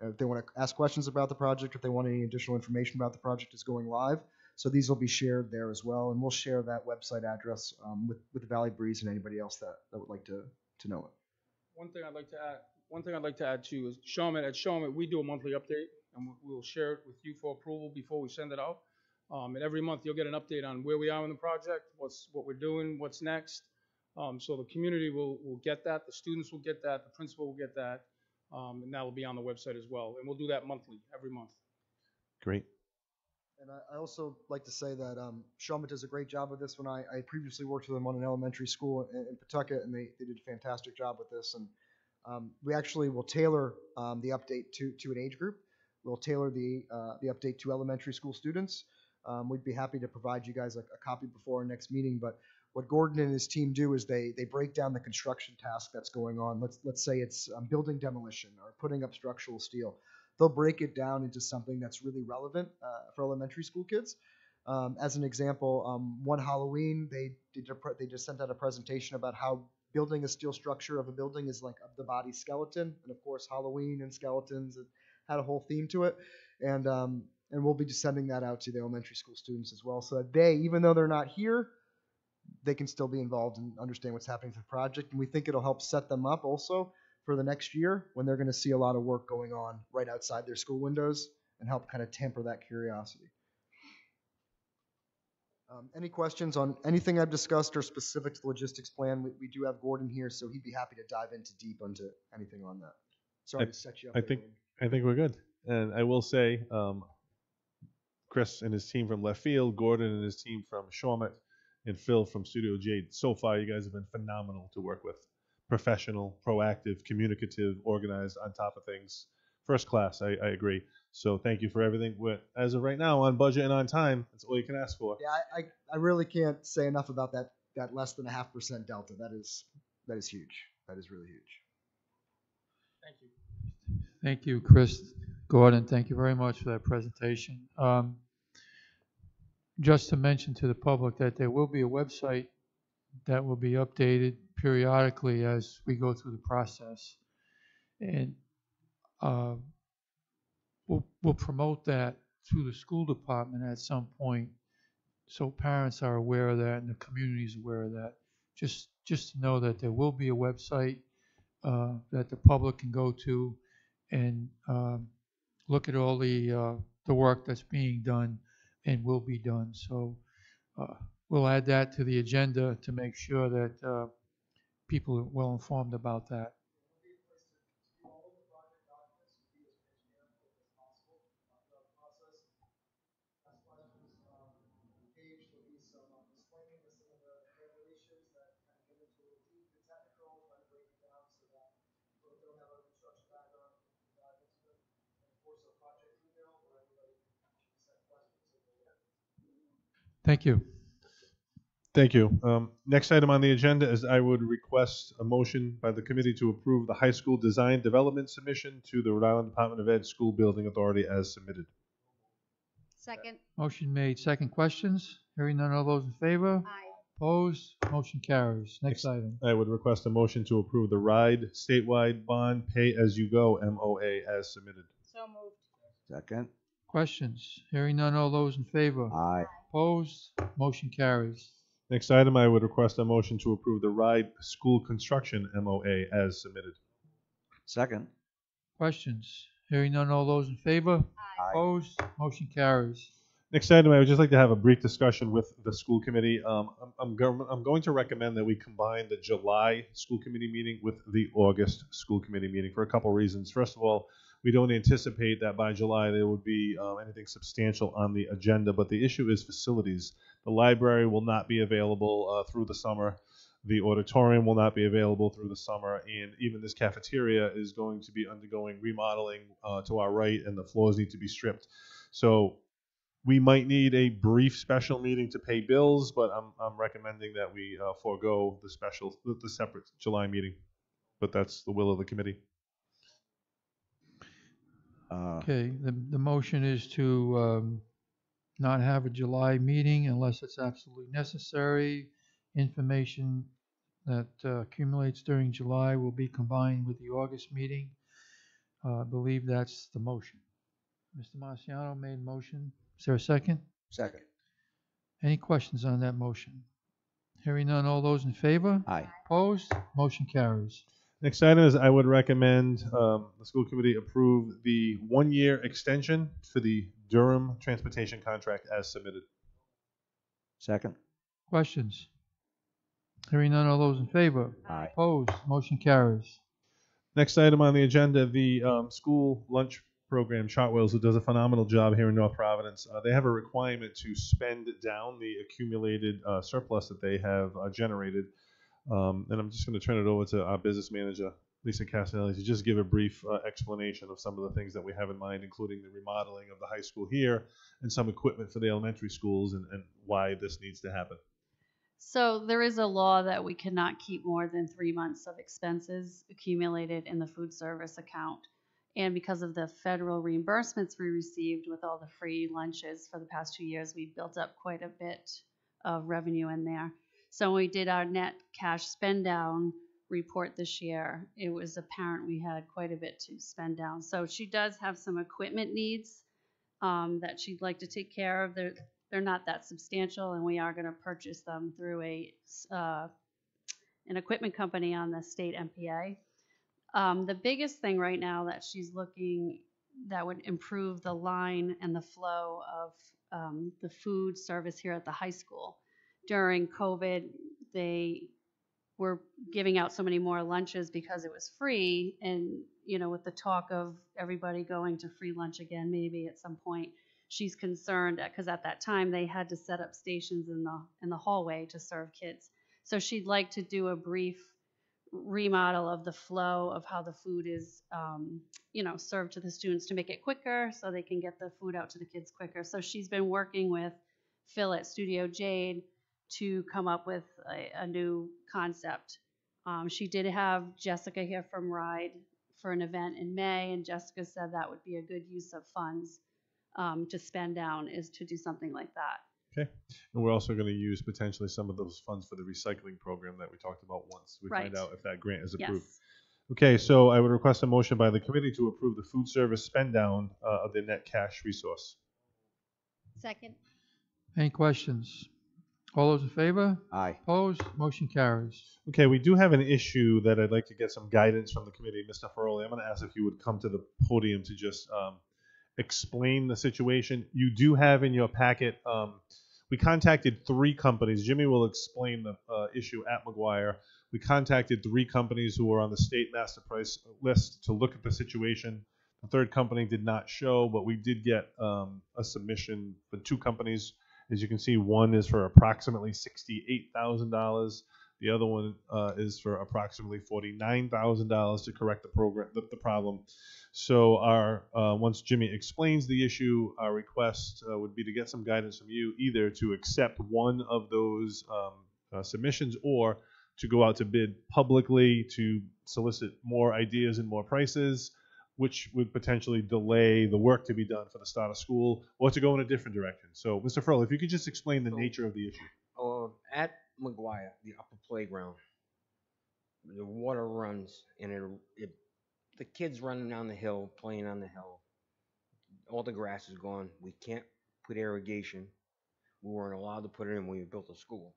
if they want to ask questions about the project, if they want any additional information about the project is going live. So these will be shared there as well, and we'll share that website address with the Valley Breeze and anybody else that would like to know it. One thing I'd like to add too is Shawmut, at Shawmut, we do a monthly update, and we'll share it with you for approval before we send it out. And every month you'll get an update on where we are in the project, what we're doing, what's next. So the community will get that, the students will get that, the principal will get that, and that will be on the website as well. And we'll do that monthly, every month. Great. And I also like to say that Shawmut does a great job with this. When I previously worked with them on an elementary school in Pawtucket, and they did a fantastic job with this. And we actually will tailor the update to an age group. We'll tailor the update to elementary school students. We'd be happy to provide you guys a copy before our next meeting. But what Gordon and his team do is they break down the construction task that's going on. Let's say it's building demolition or putting up structural steel. They'll break it down into something that's really relevant for elementary school kids. As an example, one Halloween, they just sent out a presentation about how building a steel structure of a building is like the body skeleton. And of course, Halloween and skeletons, it had a whole theme to it. And we'll be just sending that out to the elementary school students as well, so that they, even though they're not here, they can still be involved and understand what's happening with the project. And we think it'll help set them up also for the next year when they're going to see a lot of work going on right outside their school windows and help kind of temper that curiosity. Any questions on anything I've discussed or specific to the logistics plan? We do have Gordon here, so he'd be happy to dive deep into anything on that. Sorry to set you up. I think we're good. And I will say, Chris and his team from left field, Gordon and his team from Shawmut, and Phil from Studio Jade. So far, you guys have been phenomenal to work with. Professional, proactive, communicative, organized, on top of things. First class, I agree. So thank you for everything. We're, as of right now, on budget and on time. That's all you can ask for. Yeah, I really can't say enough about that less than 0.5% delta. That is huge. That is really huge. Thank you. Thank you, Chris. Gordon, thank you very much for that presentation. Just to mention to the public that there will be a website that will be updated periodically as we go through the process. And we'll promote that through the school department at some point, so parents are aware of that and the community is aware of that. Just to know that there will be a website that the public can go to and look at all the work that's being done and will be done. So we'll add that to the agenda to make sure that people are well informed about that. Thank you. Thank you. Next item on the agenda is I would request a motion by the committee to approve the high school design development submission to the Rhode Island Department of Ed School Building Authority as submitted. Second. Motion made. Second questions? Hearing none. All those in favor? Aye. Opposed? Motion carries. Next item. I would request a motion to approve the RIDE statewide bond pay-as-you-go MOA as submitted. So moved. Second. Questions? Hearing none. All those in favor? Aye. Opposed? Motion carries. Next item, I would request a motion to approve the RIDE school construction MOA as submitted. Second. Questions? Hearing none. All those in favor? Aye. Opposed? Motion carries. Next item, I would just like to have a brief discussion with the school committee. I'm going to recommend that we combine the July school committee meeting with the August school committee meeting for a couple reasons. First of all, we don't anticipate that by July there would be anything substantial on the agenda, but the issue is facilities. The library will not be available through the summer. The auditorium will not be available through the summer, and even this cafeteria is going to be undergoing remodeling to our right, and the floors need to be stripped. So we might need a brief special meeting to pay bills, but I'm recommending that we forego the separate July meeting. But that's the will of the committee. Okay, the motion is to not have a July meeting unless it's absolutely necessary. Information that accumulates during July will be combined with the August meeting. I believe that's the motion. Mr. Marciano made motion. Is there a second? Second. Any questions on that motion? Hearing none, all those in favor? Aye. Opposed? Motion carries. Next item is I would recommend the school committee approve the 1-year extension for the Durham transportation contract as submitted. Second. Questions? Hearing none, all those in favor? Aye. Opposed? Motion carries. Next item on the agenda, the school lunch program, Chartwells, who does a phenomenal job here in North Providence. They have a requirement to spend down the accumulated surplus that they have generated. And I'm just going to turn it over to our business manager, Lisa Castanelli, to just give a brief explanation of some of the things that we have in mind, including the remodeling of the high school here and some equipment for the elementary schools and why this needs to happen. So there is a law that we cannot keep more than 3 months of expenses accumulated in the food service account. And because of the federal reimbursements we received with all the free lunches for the past 2 years, we built up quite a bit of revenue in there. So when we did our net cash spend down report this year, it was apparent we had quite a bit to spend down. So she does have some equipment needs that she'd like to take care of. They're not that substantial, and we are going to purchase them through an equipment company on the state MPA. The biggest thing right now that she's looking that would improve the line and the flow of the food service here at the high school. During COVID, they were giving out so many more lunches because it was free, and with the talk of everybody going to free lunch again, maybe at some point, she's concerned because at that time they had to set up stations in the hallway to serve kids. So she'd like to do a brief remodel of the flow of how the food is, served to the students to make it quicker so they can get the food out to the kids quicker. So she's been working with Phil at Studio Jade to come up with a new concept. She did have Jessica here from RIDE for an event in May, and Jessica said that would be a good use of funds to spend down, is to do something like that. Okay. And we're also going to use potentially some of those funds for the recycling program that we talked about once we find out if that grant is approved. Yes. Okay, so I would request a motion by the committee to approve the food service spend down of the net cash resource. Second. Any questions? All those in favor? Aye. Opposed? Motion carries. Okay, we do have an issue that I'd like to get some guidance from the committee. Mr. Ferroli, I'm going to ask if you would come to the podium to just explain the situation. You do have in your packet, we contacted 3 companies. Jimmy will explain the issue at McGuire. We contacted 3 companies who were on the state master price list to look at the situation. The 3rd company did not show, but we did get a submission for 2 companies. As you can see, one is for approximately $68,000. The other one is for approximately $49,000 to correct the problem. So once Jimmy explains the issue, our request would be to get some guidance from you, either to accept one of those submissions, or to go out to bid publicly to solicit more ideas and more prices, which would potentially delay the work to be done for the start of school, or to go in a different direction. So, Mr. Furl, if you could just explain the nature of the issue. At McGuire, the upper playground, the water runs, and the kids running down the hill, playing on the hill. All the grass is gone. We can't put irrigation. We weren't allowed to put it in when we built the school.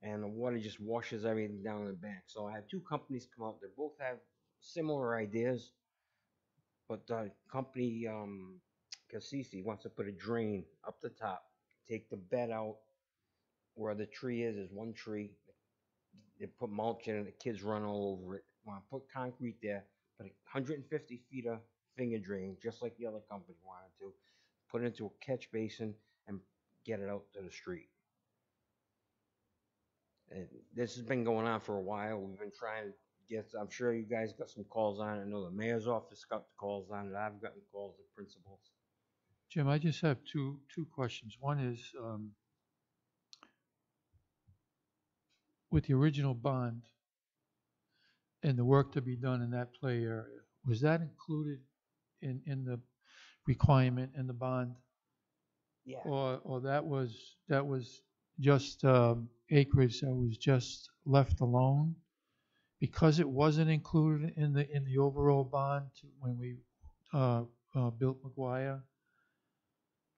And the water just washes everything down the bank. So I had two companies come out. They both have similar ideas, but the company, Cassisi, wants to put a drain up the top, take the bed out where the tree is one tree. They put mulch in it, the kids run all over it. Want to put concrete there, put 150 feet of finger drain, just like the other company wanted to, put it into a catch basin and get it out to the street. And this has been going on for a while. We've been trying to get, I'm sure you guys got some calls on it. I know the mayor's office got calls on it. I've gotten calls to principals. Jim, I just have two questions. One is, with the original bond and the work to be done in that play area, was that included in the requirement in the bond? Yeah. Or that was just acreage that was just left alone because it wasn't included in the overall bond when we built McGuire?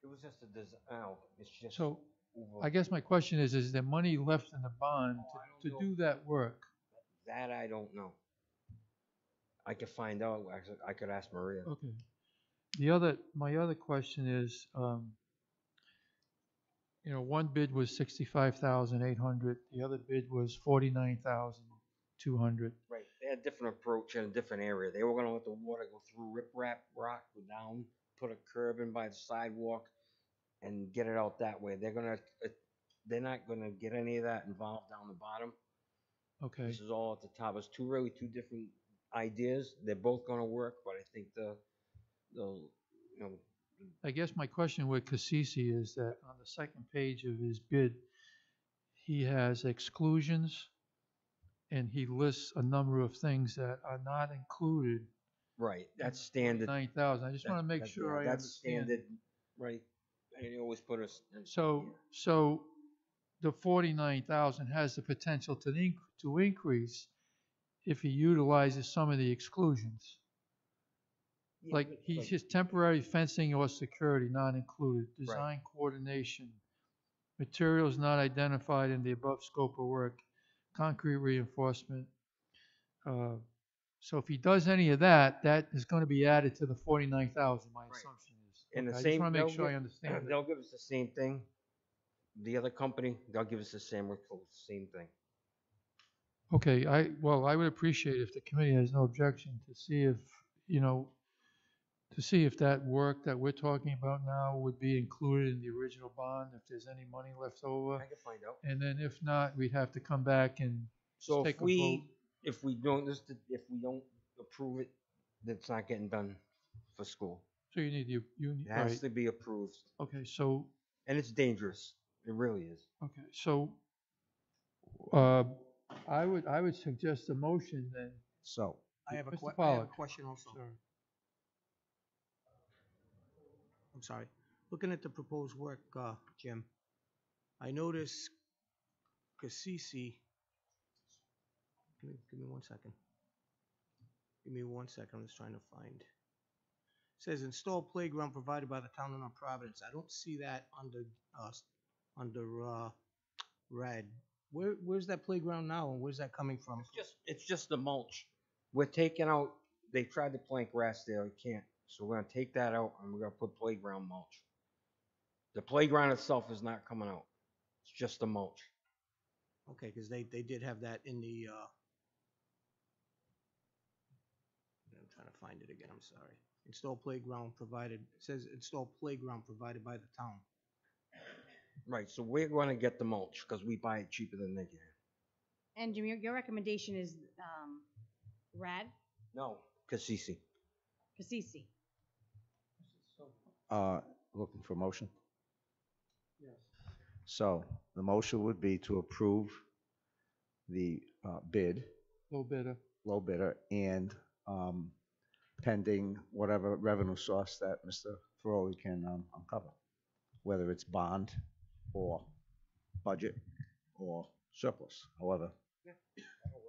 It was just a design. It's just So I guess my question is there money left in the bond to do that work? that I don't know. I could find out. I could ask Maria. Okay. My other question is, one bid was 65,800. The other bid was 49,200. Right. They had a different approach in a different area. They were going to let the water go through riprap rock, go down, put a curb in by the sidewalk, and get it out that way. They're not gonna get any of that involved down the bottom. Okay. This is all at the top. It's two different ideas. They're both gonna work, but I think I guess my question with Cassisi is that on the second page of his bid, he has exclusions and he lists a number of things that are not included. Right. That's standard. 9,000. I just want to make sure I that's understand. standard. Right. And you always put us. So the 49,000 has the potential to increase if he utilizes some of the exclusions. Yeah, Like he's just temporary fencing or security not included, design coordination, materials not identified in the above scope of work, concrete reinforcement. So if he does any of that, that is going to be added to the 49,000. My assumption is. And Okay, the I same. just want to make sure I understand. They'll give us the same thing. The other company, they'll give us the same thing. Okay, I would appreciate if the committee has no objection to see if that work that we're talking about now would be included in the original bond, if there's any money left over. I can find out. And then if not, we'd have to come back and So take if a vote. we don't approve it, that's not getting done for school. So you need It has to be approved. Okay, so. And it's dangerous. It really is. Okay, so I would suggest a motion then. So. I have a Mr. question Pollack. also. Sorry. I'm sorry. Looking at the proposed work, Jim, I notice Cassisi. Give me 1 second. Give me 1 second. I'm just trying to find. It says install playground provided by the town of North Providence. I don't see that under red. Where's that playground now, and where's that coming from? It's just the mulch. We're taking out. They tried to plant grass there. We can't. So we're gonna take that out and we're gonna put playground mulch. The playground itself is not coming out. It's just the mulch. Okay, because they did have that in the. I'm trying to find it again. I'm sorry. Install playground provided. It says install playground provided by the town. Right. So we're gonna get the mulch because we buy it cheaper than they can. And Jim, your recommendation is RAD? No, Cassisi. Cassisi. Looking for motion? So the motion would be to approve the bid, Low bidder. low bidder, and pending whatever revenue source that Mr. Feroli can uncover, whether it's bond or budget or surplus, however,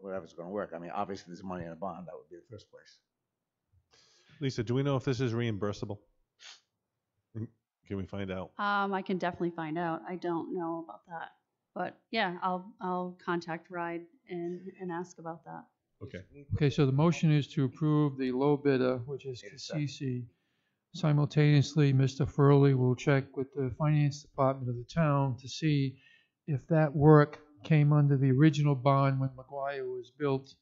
whatever's going to work. I mean, obviously, there's money in a bond. That would be the first place. Lisa, do we know if this is reimbursable? Can we find out? I can definitely find out. I don't know about that. But yeah, I'll contact RIDE and ask about that. Okay. Okay, so the motion is to approve the low bidder, which is Cassisi. Simultaneously, Mr. Furley will check with the finance department of the town to see if that work came under the original bond when McGuire was built.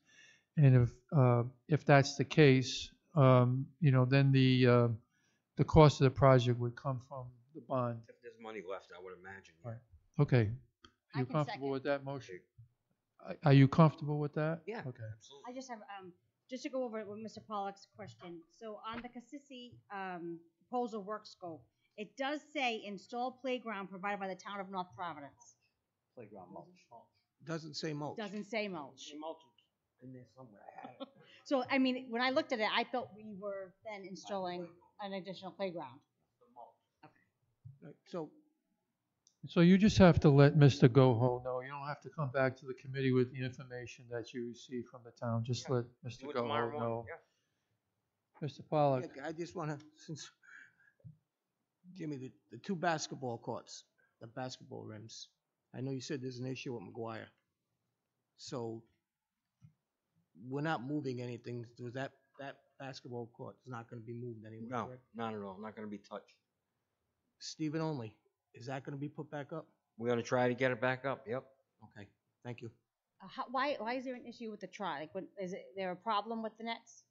And if that's the case, you know, then the cost of the project would come from the bond. If there's money left, I would imagine. Yeah. Right. Okay. I Are you can comfortable second. with that motion? Are you comfortable with that? Yeah. Okay. I just have, just to go over it with Mr. Pollock's question. So on the Cassisi, proposal work scope, it does say install playground provided by the town of North Providence. Playground mulch. Doesn't say mulch. Doesn't say mulch. Mulch in there somewhere. I had it. So, I mean, when I looked at it, I thought we were then installing an additional playground. Right, so So you just have to let Mr. Goho know. You don't have to come back to the committee with the information that you received from the town. Just let Mr. Do it tomorrow Goho morning. know. Yeah. Mr. Pollock, I just want to, since, Jimmy, the two basketball courts, the basketball rims, I know you said there's an issue with McGuire. So we're not moving anything. So that basketball court is not going to be moved anywhere, No, correct? not at all. Not going to be touched. Stephen only, is that going to be put back up? We're going to try to get it back up. Yep. Okay, thank you. Why is there an issue with the try? Like, is there a problem with the nets?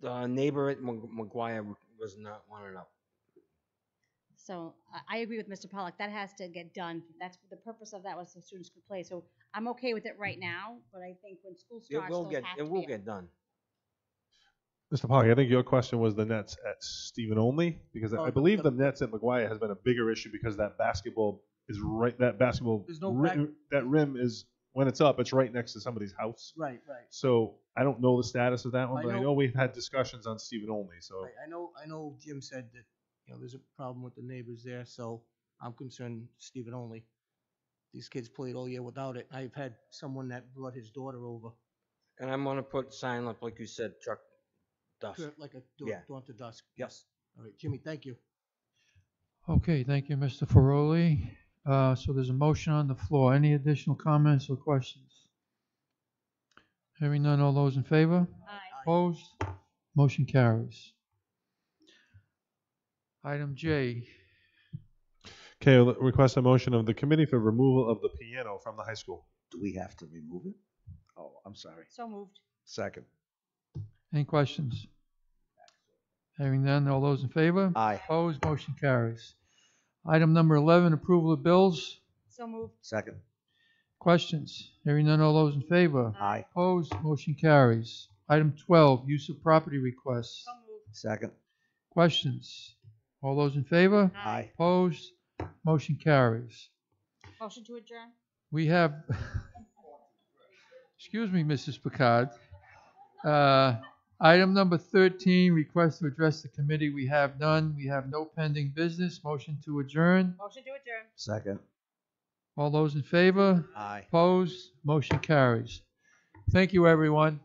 The neighbor at McGuire was not wanting up. So I agree with Mr. Pollock. That has to get done. That's the purpose of that was so students could play. So I'm okay with it right now, but I think when school It starts, will those get. have It to will be. get done. Mr. Pollock, I think your question was the nets at Stephen only, because I Oh, believe the nets at McGuire has been a bigger issue because that basketball is right, that basketball, There's no that rim is, when it's up, it's right next to somebody's house. Right. So I don't know the status of that one, I but I know- know we've had discussions on Stephen only, so. I know Jim said that, you know, there's a problem with the neighbors there, so I'm concerned Stephen only. These kids played all year without it. I've had someone that brought his daughter over, And I'm gonna put sign up like you said, truck dust. like a Yeah. dawn to dusk. Yes. All right, Jimmy, thank you. okay, thank you, Mr. Feroli. So there's a motion on the floor. Any additional comments or questions? Hearing none, all those in favor? Aye. Opposed? Motion carries. Item J, Okay, I'll request a motion of the committee for removal of the piano from the high school. Do we have to remove it? Oh, I'm sorry. So moved. Second. any questions? Hearing none, all those in favor? Aye. Opposed? Motion carries. Item number 11, approval of bills. So moved. Second. Questions? Hearing none, all those in favor? Aye. Opposed? Motion carries. Item 12, use of property requests. So moved. Second. Questions? All those in favor? Aye. Opposed? Motion carries. Motion to adjourn. We have, excuse me, Mrs. Picard. Item number 13, request to address the committee. We have none. We have no pending business. Motion to adjourn. Motion to adjourn. Second. All those in favor? Aye. Opposed? Motion carries. Thank you, everyone.